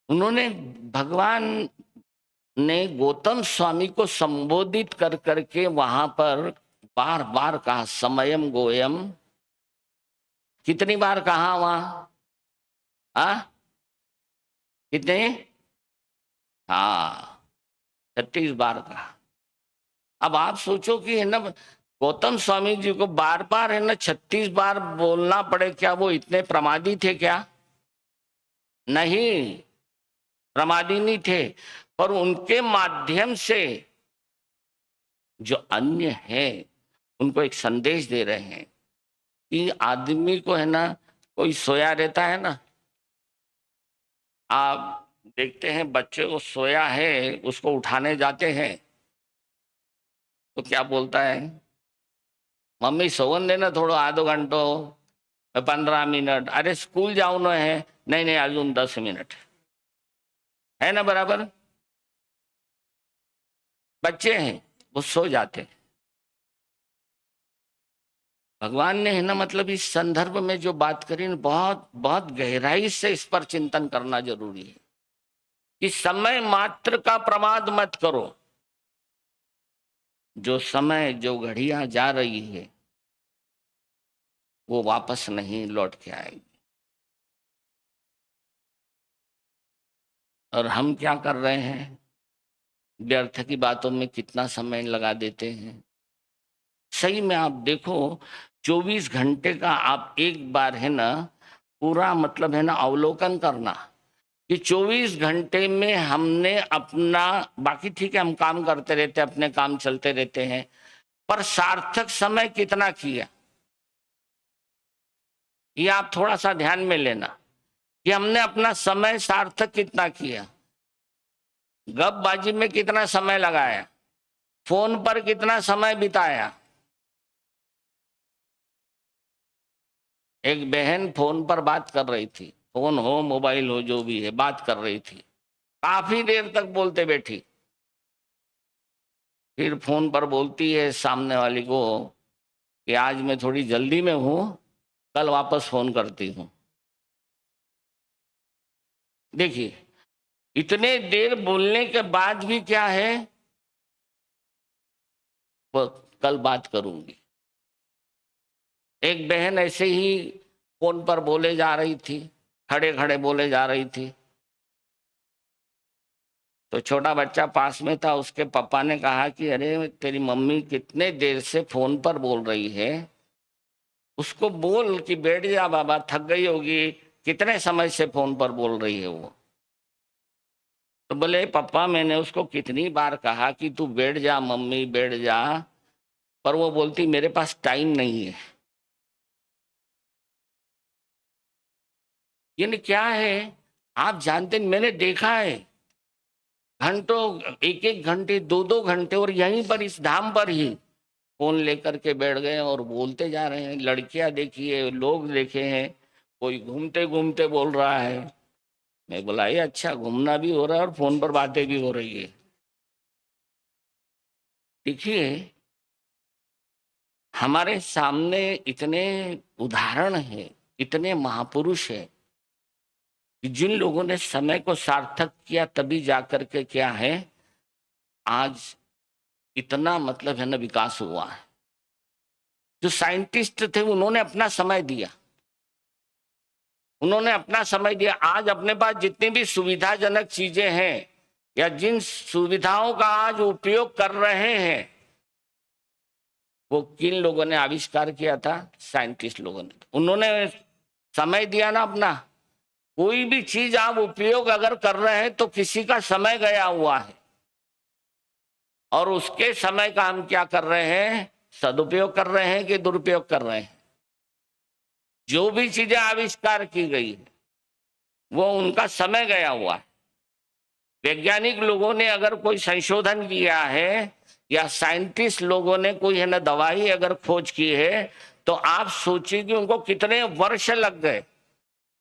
उन्होंने, भगवान ने गौतम स्वामी को संबोधित कर करके वहां पर बार बार कहा समयम गोयम। कितनी बार कहा वहां? कितने? हाँ, 36 बार कहा। अब आप सोचो कि है ना, गौतम स्वामी जी को बार बार है ना 36 बार बोलना पड़े, क्या वो इतने प्रमादी थे क्या? नहीं, प्रमादी नहीं थे, पर उनके माध्यम से जो अन्य है उनको एक संदेश दे रहे हैं कि आदमी को है ना, कोई सोया रहता है ना, आप देखते हैं बच्चे को सोया है, उसको उठाने जाते हैं तो क्या बोलता है, मम्मी सोवन देना थोड़ो आधो घंटो 15 मिनट, अरे स्कूल जाऊनो है, नहीं नहीं अजून 10 मिनट, है ना बराबर। बच्चे हैं वो सो जाते हैं। भगवान ने है ना मतलब इस संदर्भ में जो बात करी बहुत बहुत गहराई से इस पर चिंतन करना जरूरी है कि समय मात्र का प्रमाद मत करो। जो समय जो घड़ियां जा रही है वो वापस नहीं लौट के आएगी। और हम क्या कर रहे हैं, व्यर्थ की बातों में कितना समय लगा देते हैं। सही में आप देखो 24 घंटे का आप एक बार है ना पूरा मतलब है ना अवलोकन करना कि 24 घंटे में हमने अपना, बाकी ठीक है हम काम करते रहते हैं, अपने काम चलते रहते हैं, पर सार्थक समय कितना किया ये आप थोड़ा सा ध्यान में लेना कि हमने अपना समय सार्थक कितना किया। गपबाजी में कितना समय लगाया, फोन पर कितना समय बिताया। एक बहन फोन पर बात कर रही थी, फोन हो मोबाइल हो जो भी है, बात कर रही थी, काफी देर तक बोलते बैठी। फिर फोन पर बोलती है सामने वाली को कि आज मैं थोड़ी जल्दी में हूं, कल वापस फोन करती हूं। देखिए इतने देर बोलने के बाद भी क्या है, वो कल बात करूंगी। एक बहन ऐसे ही फोन पर बोले जा रही थी, खड़े खड़े बोले जा रही थी, तो छोटा बच्चा पास में था, उसके पापा ने कहा कि अरे तेरी मम्मी कितने देर से फोन पर बोल रही है, उसको बोल कि बैठ जा बाबा, थक गई होगी, कितने समय से फोन पर बोल रही है वो। तो बोले पापा मैंने उसको कितनी बार कहा कि तू बैठ जा मम्मी बैठ जा, पर वो बोलती मेरे पास टाइम नहीं है। यानी क्या है, आप जानते हैं मैंने देखा है घंटों, एक एक घंटे 2-2 घंटे, और यहीं पर इस धाम पर ही फोन लेकर के बैठ गए और बोलते जा रहे हैं। लड़कियां देखी है, लोग देखे हैं, कोई घूमते घूमते बोल रहा है। मैं बोला ये अच्छा, घूमना भी हो रहा है और फोन पर बातें भी हो रही है। देखिए हमारे सामने इतने उदाहरण हैं, इतने महापुरुष हैं कि जिन लोगों ने समय को सार्थक किया, तभी जाकर के क्या है आज इतना मतलब है ना विकास हुआ है। जो साइंटिस्ट थे उन्होंने अपना समय दिया, उन्होंने अपना समय दिया। आज अपने पास जितनी भी सुविधाजनक चीजें हैं या जिन सुविधाओं का आज उपयोग कर रहे हैं, वो किन लोगों ने आविष्कार किया था, साइंटिस्ट लोगों ने। उन्होंने समय दिया ना अपना। कोई भी चीज आप उपयोग अगर कर रहे हैं तो किसी का समय गया हुआ है, और उसके समय का हम क्या कर रहे हैं, सदुपयोग कर रहे हैं कि दुरुपयोग कर रहे हैं। जो भी चीजें आविष्कार की गई है वो उनका समय गया हुआ है। वैज्ञानिक लोगों ने अगर कोई संशोधन किया है या साइंटिस्ट लोगों ने कोई है ना दवाई अगर खोज की है, तो आप सोचिए कि उनको कितने वर्ष लग गए,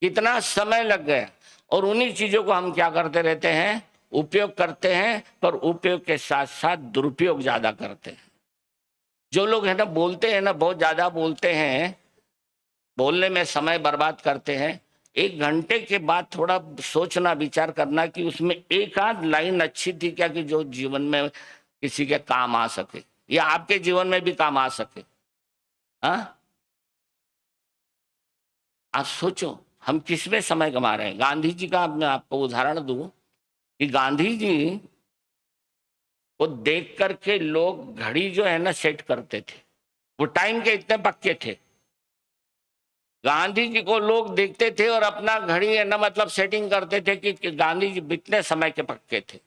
कितना समय लग गया। और उन्हीं चीजों को हम क्या करते रहते हैं, उपयोग करते हैं, पर उपयोग के साथ साथ दुरुपयोग ज्यादा करते हैं। जो लोग है ना बोलते हैं ना, बहुत ज्यादा बोलते हैं, बोलने में समय बर्बाद करते हैं, 1 घंटे के बाद थोड़ा सोचना विचार करना कि उसमें एक आध लाइन अच्छी थी क्या, कि जो जीवन में किसी के काम आ सके या आपके जीवन में भी काम आ सके। हाँ आप सोचो हम किस में समय गंवा रहे हैं। गांधी जी का मैं आपको उदाहरण दूं कि गांधी जी को देख करके लोग घड़ी जो है ना सेट करते थे, वो टाइम के इतने पक्के थे। गांधी जी को लोग देखते थे और अपना घड़ी है ना मतलब सेटिंग करते थे कि गांधी जी इतने समय के पक्के थे।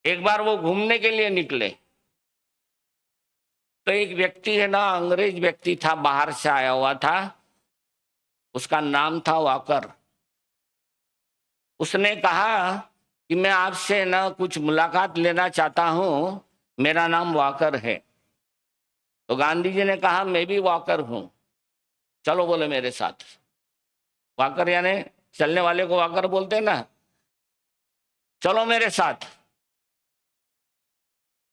एक बार वो घूमने के लिए निकले तो एक व्यक्ति है ना, अंग्रेज व्यक्ति था, बाहर से आया हुआ था, उसका नाम था वॉकर। उसने कहा कि मैं आपसे ना कुछ मुलाकात लेना चाहता हूं, मेरा नाम वाकर है। तो गांधी जी ने कहा मैं भी वाकर हूं, चलो बोले मेरे साथ। वाकर यानी चलने वाले को वाकर बोलते हैं ना, चलो मेरे साथ।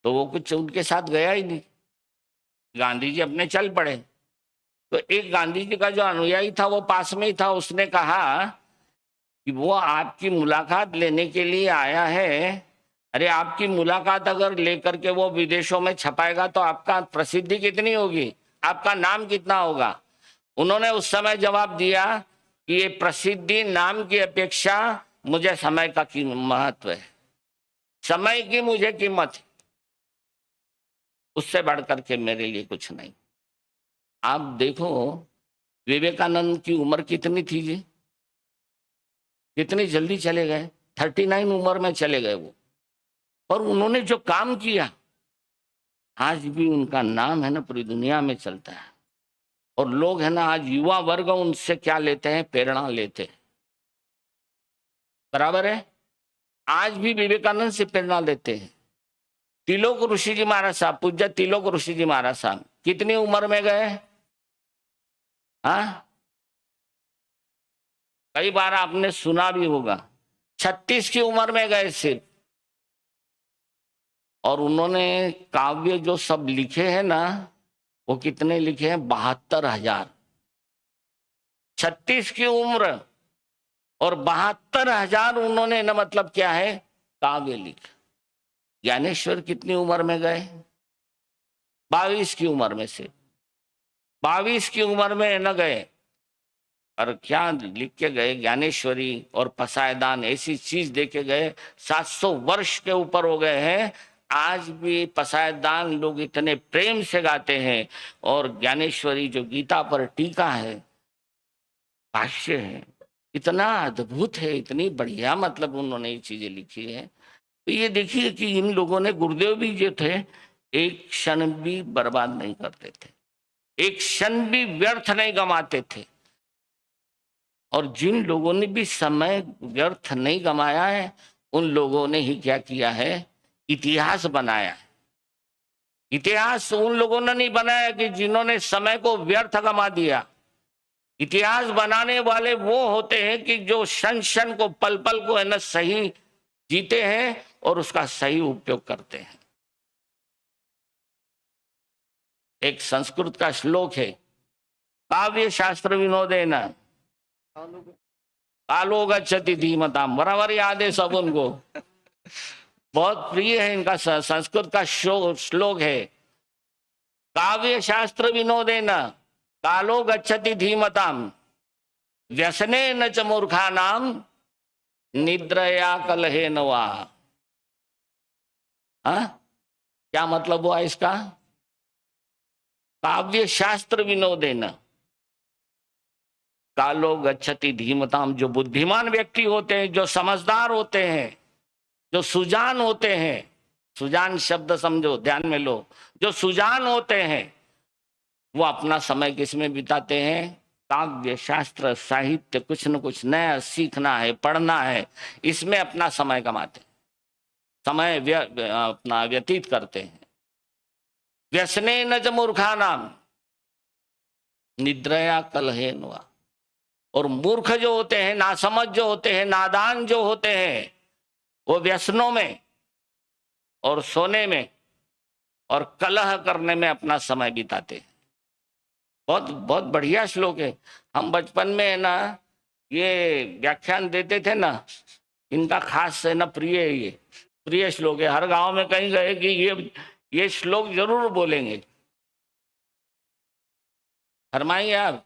तो वो कुछ उनके साथ गया ही नहीं, गांधी जी अपने चल पड़े। तो एक गांधी जी का जो अनुयायी था वो पास में ही था, उसने कहा कि वो आपकी मुलाकात लेने के लिए आया है। अरे आपकी मुलाकात अगर लेकर के वो विदेशों में छपाएगा तो आपका प्रसिद्धि कितनी होगी, आपका नाम कितना होगा। उन्होंने उस समय जवाब दिया कि ये प्रसिद्धि नाम की अपेक्षा मुझे समय का महत्व है, समय की मुझे कीमत है, उससे बढ़कर के मेरे लिए कुछ नहीं। आप देखो विवेकानंद की उम्र कितनी थी जी, कितनी जल्दी चले गए, 39 उम्र में चले गए वो। पर उन्होंने जो काम किया, आज भी उनका नाम है ना पूरी दुनिया में चलता है। और लोग है ना आज युवा वर्ग उनसे क्या लेते हैं, प्रेरणा लेते हैं। बराबर है, आज भी विवेकानंद से प्रेरणा लेते हैं। तिलोक ऋषि जी महाराज साहब, पूज्य तिलोक ऋषि जी महाराज साहब कितनी उम्र में गए? हाँ, कई बार आपने सुना भी होगा 36 की उम्र में गए सिर्फ। और उन्होंने काव्य जो सब लिखे हैं ना, वो कितने लिखे हैं? 72,000। 36 की उम्र और 72,000 उन्होंने ना, मतलब क्या है, काव्य लिखे। ज्ञानेश्वर कितनी उम्र में गए? 22 की उम्र में से, 22 की उम्र में न गए। और क्या लिख के गए? ज्ञानेश्वरी और पसायदान ऐसी चीज दे के गए। 700 वर्ष के ऊपर हो गए हैं, आज भी पसायदान लोग इतने प्रेम से गाते हैं। और ज्ञानेश्वरी जो गीता पर टीका है, भाष्य है, इतना अद्भुत है, इतनी बढ़िया, मतलब उन्होंने ये चीजें लिखी है। तो ये देखिए कि इन लोगों ने, गुरुदेव भी जो थे, एक क्षण भी बर्बाद नहीं करते थे, एक क्षण भी व्यर्थ नहीं गंवाते थे। और जिन लोगों ने भी समय व्यर्थ नहीं गंवाया है, उन लोगों ने ही क्या किया है? इतिहास बनाया है। इतिहास उन लोगों ने नहीं बनाया कि जिन्होंने समय को व्यर्थ गंवा दिया। इतिहास बनाने वाले वो होते हैं कि जो क्षण क्षण को, पल पल को है ना सही जीते हैं और उसका सही उपयोग करते हैं। एक संस्कृत का श्लोक है, काव्य शास्त्र विनोदेन कालो गच्छति धीमताम। बराबर याद है सब उनको, बहुत प्रिय है इनका। संस्कृत का श्लोक है, काव्य शास्त्र विनोदेन कालो गच्छति धीमताम व्यसने न च मूर्खानाम निद्रया कलहे नवा। क्या मतलब हुआ इसका? काव्य शास्त्र विनोदेन कालो गच्छति धीमताम। जो बुद्धिमान व्यक्ति होते हैं, जो समझदार होते हैं, जो सुजान होते हैं, सुजान शब्द समझो, ध्यान में लो, जो सुजान होते हैं वो अपना समय किसमें बिताते हैं? काव्य शास्त्र साहित्य, कुछ न कुछ नया सीखना है, पढ़ना है, इसमें अपना समय कमाते, समय अपना व्यतीत करते हैं। व्यसने न च मूर्खानाम निद्रया कलहेनवा। और मूर्ख जो होते हैं, नासमझ जो होते हैं, नादान जो होते हैं, वो व्यसनों में और सोने में और कलह करने में अपना समय बिताते हैं। बहुत बहुत बढ़िया श्लोक है। हम बचपन में है ना ये व्याख्यान देते थे ना, इनका खास है ना प्रिय है, ये प्रिय श्लोक है। हर गांव में कहीं गए कि ये श्लोक जरूर बोलेंगे। फरमाइए आप,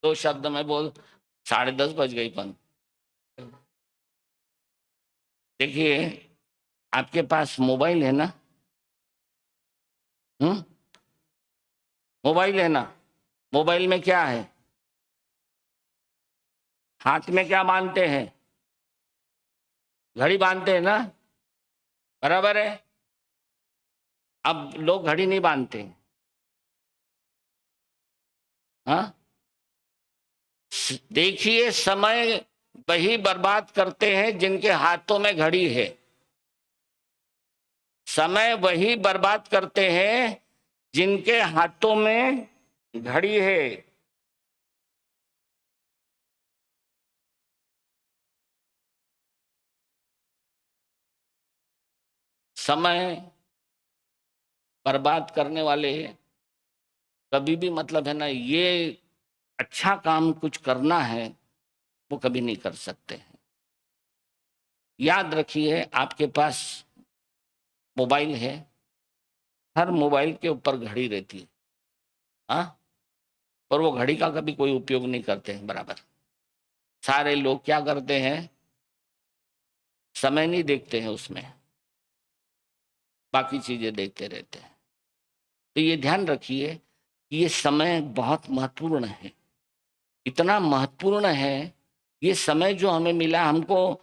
2 शब्द में बोल। 10:30 बज गई पन। देखिए, आपके पास मोबाइल है ना? मोबाइल है ना? मोबाइल में क्या है? हाथ में क्या बांधते हैं? घड़ी बांधते हैं ना? बराबर है। अब लोग घड़ी नहीं बांधते। हाँ, देखिए समय वही बर्बाद करते हैं जिनके हाथों में घड़ी है। समय वही बर्बाद करते हैं जिनके हाथों में घड़ी है। समय बर्बाद करने वाले कभी भी मतलब है ना, ये अच्छा काम कुछ करना है वो कभी नहीं कर सकते हैं। याद रखिए, आपके पास मोबाइल है, हर मोबाइल के ऊपर घड़ी रहती है, हाँ, और वो घड़ी का कभी कोई उपयोग नहीं करते हैं बराबर। सारे लोग क्या करते हैं, समय नहीं देखते हैं उसमें, बाकी चीजें देखते रहते हैं। तो ये ध्यान रखिए कि ये समय बहुत महत्वपूर्ण है, इतना महत्वपूर्ण है। ये समय जो हमें मिला, हमको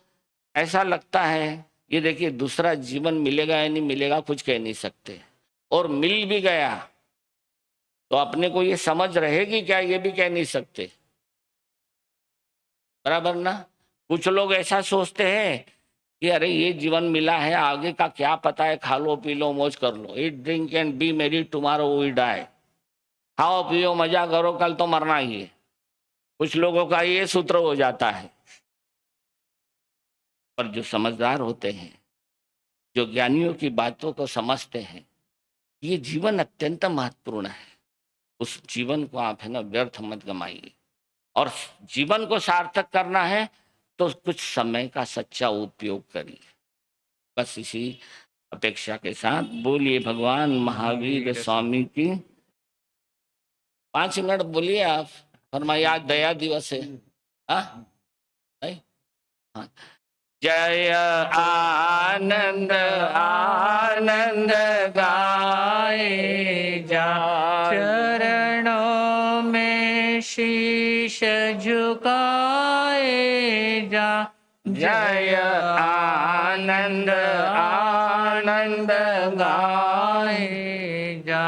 ऐसा लगता है, ये देखिए दूसरा जीवन मिलेगा या नहीं मिलेगा कुछ कह नहीं सकते, और मिल भी गया तो अपने को ये समझ रहेगी क्या, ये भी कह नहीं सकते, बराबर ना। कुछ लोग ऐसा सोचते हैं कि अरे ये जीवन मिला है, आगे का क्या पता है, खा लो पी लो मौज कर लो, ईट ड्रिंक एंड बी मेरी टुमारो वी डाई, खाओ पियो मजा करो, कल तो मरना ही है। कुछ लोगों का ये सूत्र हो जाता है। पर जो समझदार होते हैं, जो ज्ञानियों की बातों को समझते हैं, ये जीवन अत्यंत महत्वपूर्ण है, उस जीवन को आप है ना व्यर्थ मत गमाइए। और जीवन को सार्थक करना है तो कुछ समय का सच्चा उपयोग करिए। बस इसी अपेक्षा के साथ बोलिए भगवान महावीर स्वामी की। 5 मिनट बोलिए आप, फरमाइए आज दया दिवस है। हाँ नहीं? हाँ। जय आनंद आनंद गाए जा, चरणों में शीश झुकाए जा। जय आनंद आनंद गाए जा।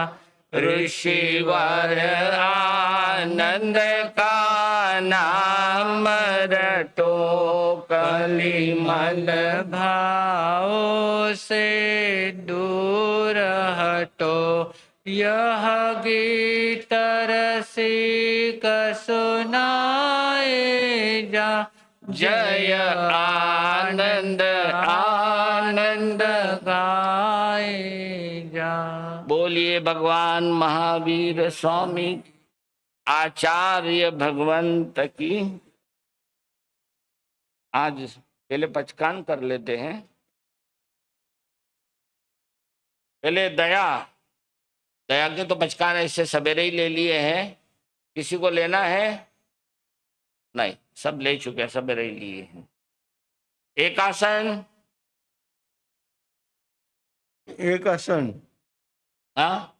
ऋषिवर आनंद का नाम रटो, कलिमल भाव से दूर हटो, यह गीत रसिक सुनाए जा। जय आनंद आनंद गाए जा। बोलिए भगवान महावीर स्वामी आचार्य भगवंत की। आज पहले पचकान कर लेते हैं। पहले दया, दया के तो पचकान ऐसे सवेरे ही ले लिए हैं, किसी को लेना है? नहीं, सब ले चुके हैं, सवेरे ही लिए हैं। एक आसन, एक आसन, हाँ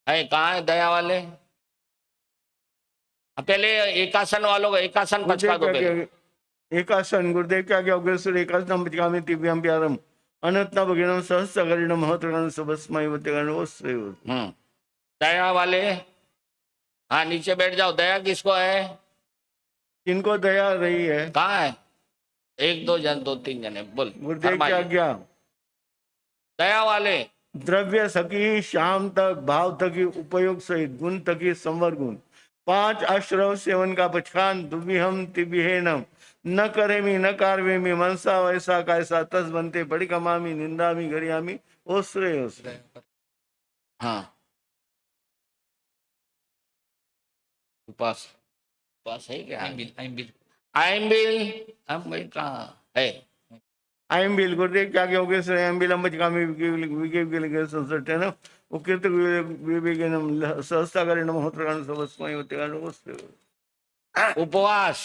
है, कहाँ है दया वाले? पहले एक आसन वालों को एक आसन पचका दो पहले। एक आसन गुरुदेव क्या क्या उग्रेश्वर एक आसन पचकामि दिव्यम प्यारम अनंत भगिनम सहस्रगणिनम महत्वगणम सबस्मय वत्यगण ओश्रे। दया वाले, हाँ नीचे बैठ जाओ। दया किसको है? किनको दया रही है? कहाँ है? 1 2 जन, 2 3 जने बोल। गुरुदेव क्या क्या? दया वाले, द्रव्य सकी शाम तक भाव तक उपयोग सहित गुण तक संवर गुण 5 आश्रव सेवन का पचकान दुबिहम तिबिहेनम न करेमी न कारवेमी मनसा वैसा कैसा तस बनते बड़ी कमामी निंदामी गरियामी ओश्रे ओश्रे। हाँ उपास, उपास है क्या? आइम्बिल हम भाई कहाँ है? आइम्बिल गुरुदेव क्या क्या होगे सर आइम्बिल हम पचकामी विके के संसट है ना वो कीर्तक विवेकनम सहस्त्रगणिनम महत्वगणम सबस्मय वत्यगण ओश्रे। उपवास,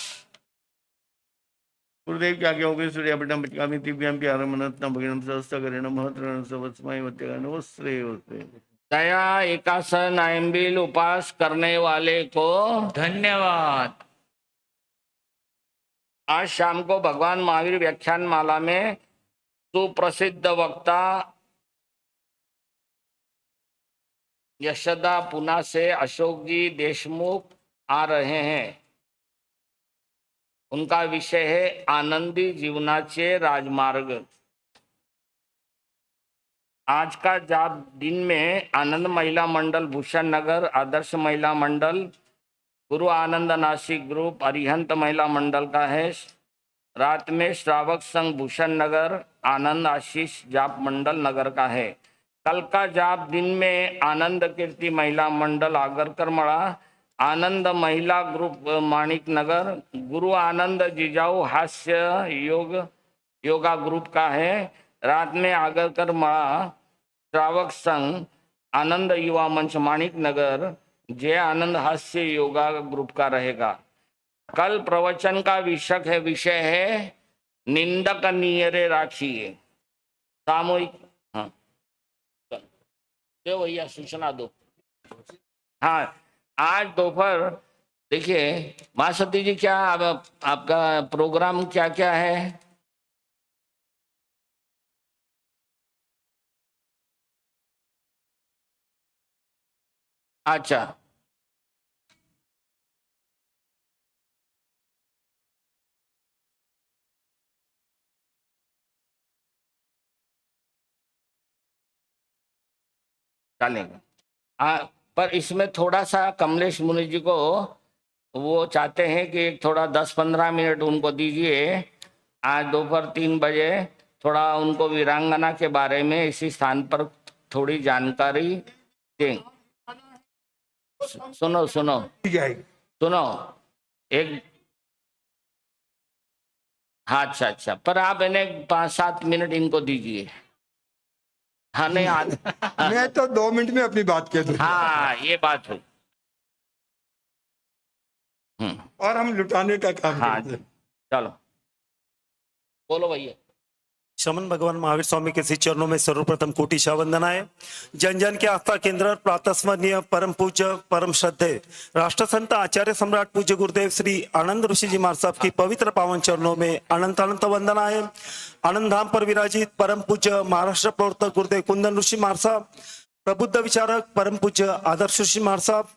गुरुदेव क्या क्या होगे सूर्य पटम पचकामी दिव्यम प्यारम अनंतम भगिनम सहस्त्रगणिनम महत्वगणम सबस्मय वत्यगण ओश्रे ओश्रे। दया एकासन आइम्बिल उपास करने वाले को धन्यवाद। आज शाम को भगवान महावीर व्याख्यान माला में सुप्रसिद्ध वक्ता यशोदा पुना से अशोक जी देशमुख आ रहे हैं। उनका विषय है आनंदी जीवनाचे राजमार्ग। आज का जाप दिन में आनंद महिला मंडल भूषण नगर, आदर्श महिला मंडल, गुरु आनंद नासिक ग्रुप, अरिहंत महिला मंडल का है। रात में श्रावक संघ भूषण नगर, आनंद आशीष जाप मंडल नगर का है। कल का जाप दिन में आनंद कीर्ति महिला मंडल आगरकर मड़ा, आनंद महिला ग्रुप माणिक नगर, गुरु आनंद जिजाऊ हास्य योगा ग्रुप का है। रात में आगरकर मड़ा श्रावक संघ आनंद युवा मंच माणिक नगर, जय आनंद हास्य योगा ग्रुप का रहेगा। कल प्रवचन का विषय है निंदक नियरे राखिए, सामूहिक। हाँ दो भैया, सूचना दो। हाँ, आज दोपहर देखिए महासती जी, क्या आपका प्रोग्राम क्या क्या है? अच्छा, चलेगा। पर इसमें थोड़ा सा कमलेश मुनि जी को वो चाहते हैं कि एक थोड़ा 10-15 मिनट उनको दीजिए। आज दोपहर 3 बजे थोड़ा उनको वीरांगना के बारे में इसी स्थान पर थोड़ी जानकारी दें। सुनो सुनो सुनो एक, हाँ अच्छा अच्छा, पर आप इन्हें 5-7 मिनट इनको दीजिए। हाँ नहीं मैं तो 2 मिनट में अपनी बात कह दूं। हाँ ये बात हो। और हम लुटाने का काम हाँ करते हैं। चलो बोलो भैया। श्रमण भगवान महावीर स्वामी के श्री चरणों में सर्वप्रथम कोटि शा वंदनाएं। जन जन के आस्था केंद्र प्रातस्मरणीय परम पूज्य परम श्रद्धेय राष्ट्र संत आचार्य सम्राट पूज्य गुरुदेव श्री आनंद ऋषि जी महाराज साहब की पवित्र पावन चरणों में अनंत अनंत वंदनाएं। आनंद धाम पर विराजित परम पूज्य महाराष्ट्र प्रवर्तक गुरुदेव कुंदन ऋषि महाराज साहब, प्रबुद्ध विचारक परम पूज्य आदर्श ऋषि महाराज साहब,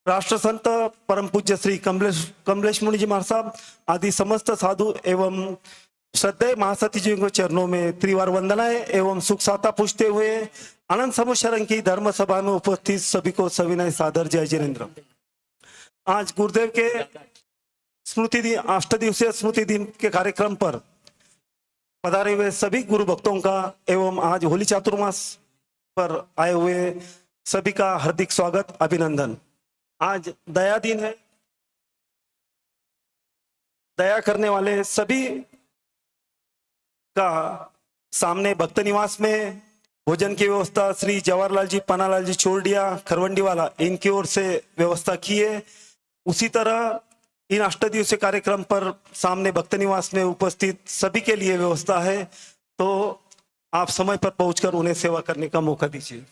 राष्ट्र संत परम पूज्य श्री कमलेश मुनि जी महाराज साहब आदि समस्त साधु एवं श्रद्धेय महासती जी को चरणों में त्रिवार वंदनाएं एवं सुख साता पूछते हुए अनंत समोशरण की धर्म सभा में उपस्थित सभी को सविनय सादर जय जिनेन्द्र। आज गुरुदेव के स्मृति दिन, 8 दिवसीय स्मृति दिन के कार्यक्रम पर पधारे हुए सभी गुरु भक्तों का एवं आज होली चातुर्मास पर आए हुए सभी का हार्दिक स्वागत, अभिनंदन। आज दया दिन है। दया करने वाले सभी का सामने भक्त निवास में भोजन की व्यवस्था श्री जवाहरलाल जी पन्नालाल जी चोरडिया खरवंडी वाला इनकी ओर से व्यवस्था की है। उसी तरह इन 8 दिवसीय कार्यक्रम पर सामने भक्त निवास में उपस्थित सभी के लिए व्यवस्था है, तो आप समय पर पहुंचकर उन्हें सेवा करने का मौका दीजिए।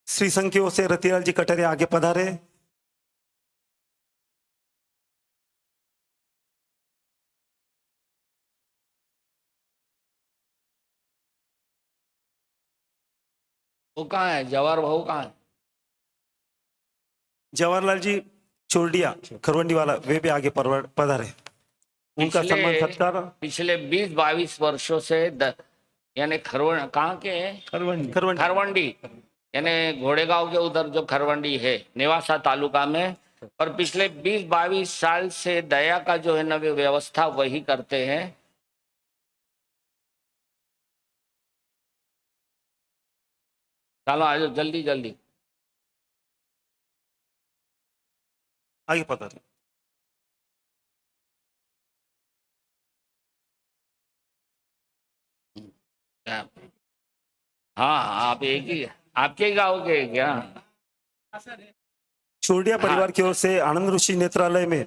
श्री संघ की ओर से रतिलाल जी कटरे आगे पधारे। वो कहाँ है? जवाहर भाऊ कहाँ है? जवाहरलाल जी चोरडिया खरवंडी वाला वे भी आगे पधारे। उनका सम्मान सत्कार। पिछले 20-22 वर्षों से यानी कहाँ के हैं? खरवंडी यानी घोड़ेगांव के उधर जो खरवंडी है नेवासा तालुका में, और पिछले 20-22 साल से दया का जो है ना व्यवस्था वही करते हैं। चलो आज जल्दी जल्दी आगे पधारे। हाँ आप एक ही, आपके गाँव के क्या? चोरडिया परिवार की ओर से आनंद ऋषि नेत्रालय में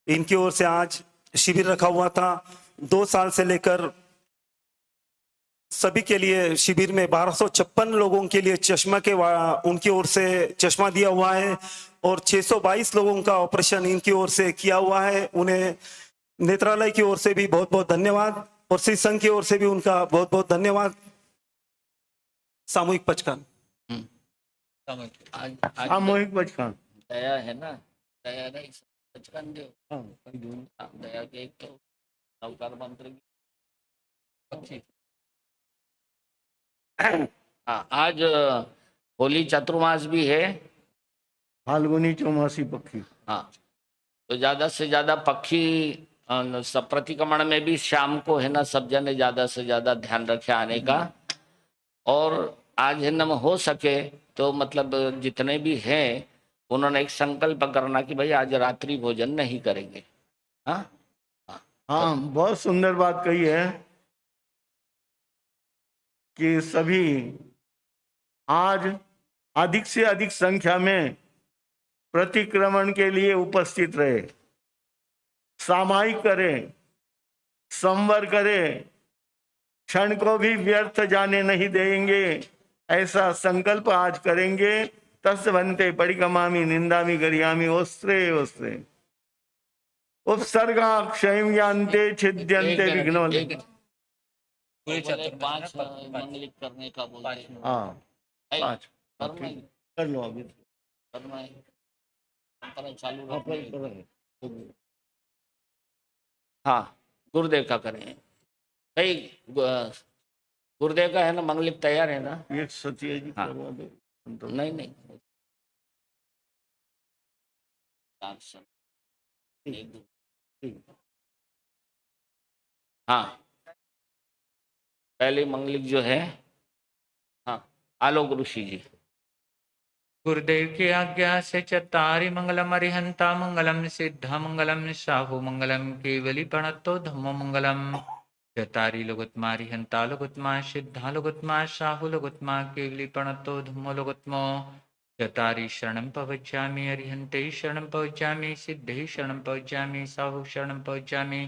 इनकी ओर से आज शिविर रखा हुआ था। 2 साल से लेकर सभी के लिए शिविर में 1256 लोगों के लिए चश्मा के उनकी ओर से चश्मा दिया हुआ है और 622 लोगों का ऑपरेशन इनकी ओर से किया हुआ है। उन्हें नेत्रालय की ओर से भी बहुत बहुत धन्यवाद और श्री संघ की ओर से भी उनका बहुत बहुत धन्यवाद। सामूहिक पचकान। सामूहिक पचकान दया है ना, दया नहीं। बचपन जो हाँ दया के एक तो नौकर मंत्र की पक्षी। हाँ, आज होली चतुर्मास भी है। फाल्गुनी चौमासी पक्षी। हाँ, तो ज्यादा से ज्यादा पक्षी सब प्रतिक्रमण में भी शाम को है ना, सब जने ज्यादा से ज्यादा ध्यान रखे आने का। और आज है ना हो सके तो मतलब जितने भी हैं उन्होंने एक संकल्प करना कि भाई आज रात्रि भोजन नहीं करेंगे। हाँ हाँ, बहुत सुंदर बात कही है कि सभी आज अधिक से अधिक संख्या में प्रतिक्रमण के लिए उपस्थित रहे, सामायिक करें, संवर करें, क्षण को भी व्यर्थ जाने नहीं देंगे, ऐसा संकल्प आज करेंगे। तस् बनते परिकमामी निंदामी गरियामी ओस्त्रे ओस्त्रे उपसर्गा क्षयं यान्ते छिद्यन्ते विघ्नो। बोले 5 मंगलिक करने का बोलते हैं। हाँ, है? 5 करना ही, कर लो अभी। करना ही, परंपरा चालू हाँ, रखना ही। पर- हाँ, गुरुदेव का करें भाई। गुरुदेव का है ना मंगलिक तैयार है ना? ये सत्य जी हाँ। करवा दो। नहीं नहीं, एक दो। ठीक। हाँ, पहले मंगलिक जो है, हाँ, आलोक ऋषि जी। गुरुदेव की आज्ञा से चत्तारि मंगलम अरिहंता मंगलम सिद्धा मंगलम साहु मंगलम केवली प्रणतो धम्मो मंगलम। चत्तारि लोकोत्मा अरिहंता लोकोत्मा सिद्धा लोकोत्मा साहु लोकोत्मा केवली प्रणतो धम्मो लोकोत्मो। चत्तारि शरणं पवज्जामि अरिहन्ते शरणं पवज्जामि सिद्धे शरणं पवज्जामि साहु शरणं पवज्जामि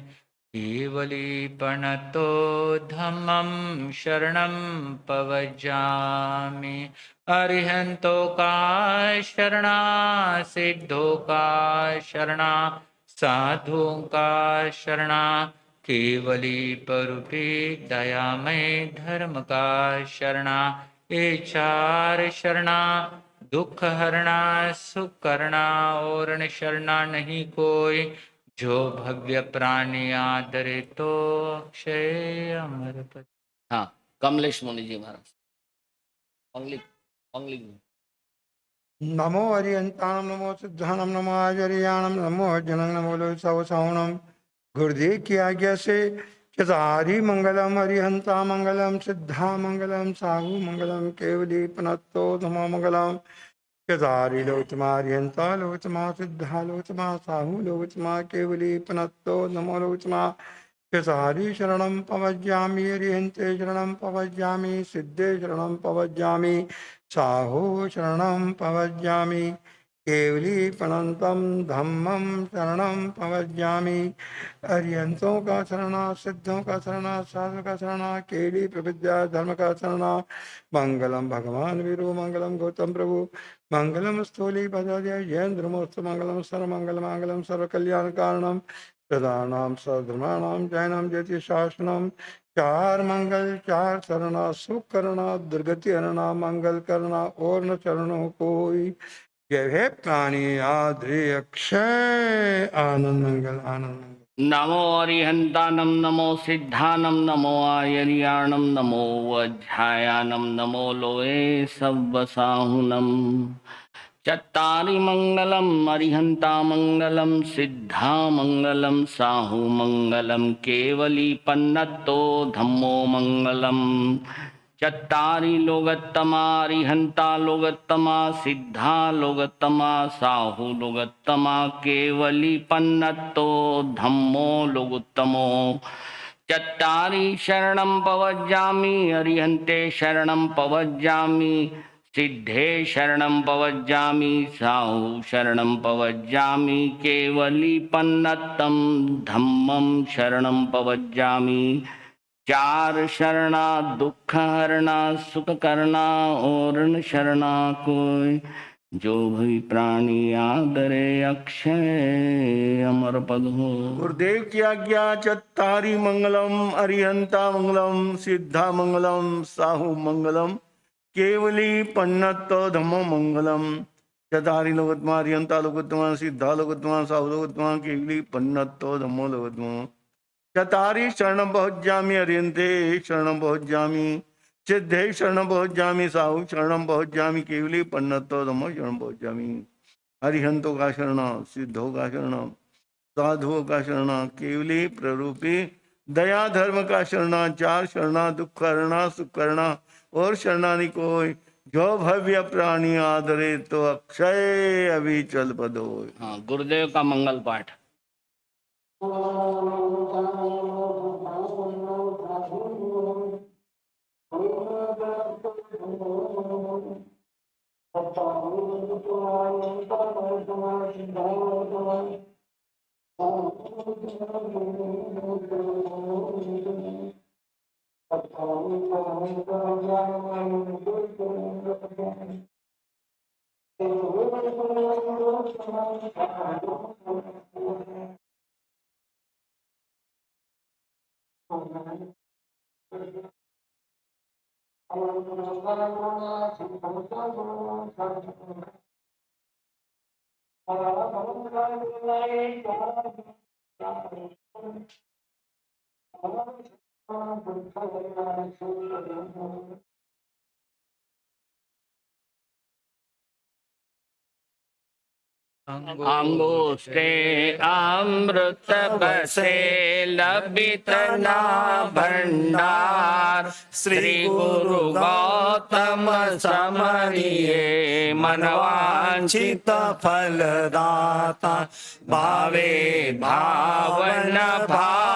केवली प्रणतो धम्मं शरणं पवज्जामि। अरिहंतो का शरणा सिद्धों का शरणा साधुओं का शरणा केवली परुपी दयामय धर्म का शरणा। ये 4 शरणा दुख हरणा सुख करना और न शरणा नहीं कोई। जो भव्य प्राणी आदरे तो अक्षय अमर पद। हाँ, कमलेश मुनि जी महाराज मंगलिक मंगलिक। नमो हरिहंताणम नमो सिद्धाणम नमो आचर्याणम नमो जनम नमो लोसवसावणम। गुरुदेव की आज्ञा से चतारी मंगलम हरिहंता मंगलम सिद्धा मंगलम साहु मंगलम केवली पनत्तो धमो मंगलम। चतारी लोकतमा हरिहंता लोकतमा सिद्धा लोकतमा साहु लोकतमा केवली पनत्तो नमो लोकतमा। चतारी शरणं पवज्जामि हरिहंते शरणं पवज्जामि सिद्धे शरणं पवज्जामि साहु शरणं पवज्जामि केवली प्रणतम धम्मं शरणं पवज्जामि। अरिहंतों का शरणा सिद्धों का शरणा साधु का शरणा केवली प्रविद्या धर्म का शरणा। मंगलम भगवान वीरो मंगलम गौतम प्रभु मंगलम स्थूली भद्रजय जयेन्द्रमोस्तु मंगलम सर्वमंगल मंगलम सर्व कल्याण कारणम प्रधानाम सर्वधर्माणाम जैनम ज्योति शासनम। 4 मंगल 4 शरणा सुख करना दुर्गति हरना मंगल करना और न चरणों कोई। जय हे प्राणी आद्रे अक्षय आनंद मंगल आनंद मंगल। नमो अरिहंतानम नमो सिद्धानम नमो आयर्याणम नमो वज्रायानम नमो लोए सव्वसाहुनम। चत्तारि मंगलम अरिहंता मंगलम सिद्धा मंगलम साहु मंगलम केवली पन्नतो धम्मो मंगलम। चत्तारि लोगत्तमा अरिहंता लोगत्तमा सिद्धा लोगत्तमा साहु लोगत्तमा केवली पन्नतो धम्मो लोगोत्तमो। चत्तारि शरणं पवज्जामि अरिहन्ते शरणं पवज्जामि सिद्धे शरणं पवज्जामि साहु शरणं पवज्जामि केवली पन्नतं धम्मं शरणं पवज्जामि। 4 शरणा दुख हरना सुख करना और न शरणा कोई। जो भी प्राणी आदरे अक्षय अमर पद हो। गुरुदेव की आज्ञा चत्तारी मंगलम अरिहंता मंगलम सिद्धा मंगलम साहु मंगलम केवली पन्नत धम्मो मंगलम। चतारी लोकोत्तमा अरिहंता लोकोत्तमा सिद्धा लोकोत्तमा साहु लोकोत्तमा केवली पन्नतो धम्मो लोकोत्तमा चतारी शरण बहुज्जामि अरिहंते शरण बहुज्जामि सिद्धे शरण बहुज्जामि साहु शरण बहुज्जामि केवली पन्नतो धम्मो शरण बहुज्जामि अरिहंतों का शरण सिद्धों का शरण साधुओं का शरण केवली प्ररूपी दया धर्म का शरणा चार शरणा दुख करना सुख करना और शरणानी कोई जो भव्य प्राणी आदरे तो अक्षय अविचल पद होय। हाँ, गुरुदेव का मंगल पाठ। अंगुष्ठे अमृत बसे लबित ना भंडार श्री गुरु गौतम समरिये मनवांछित फलदाता भावे भावन भाव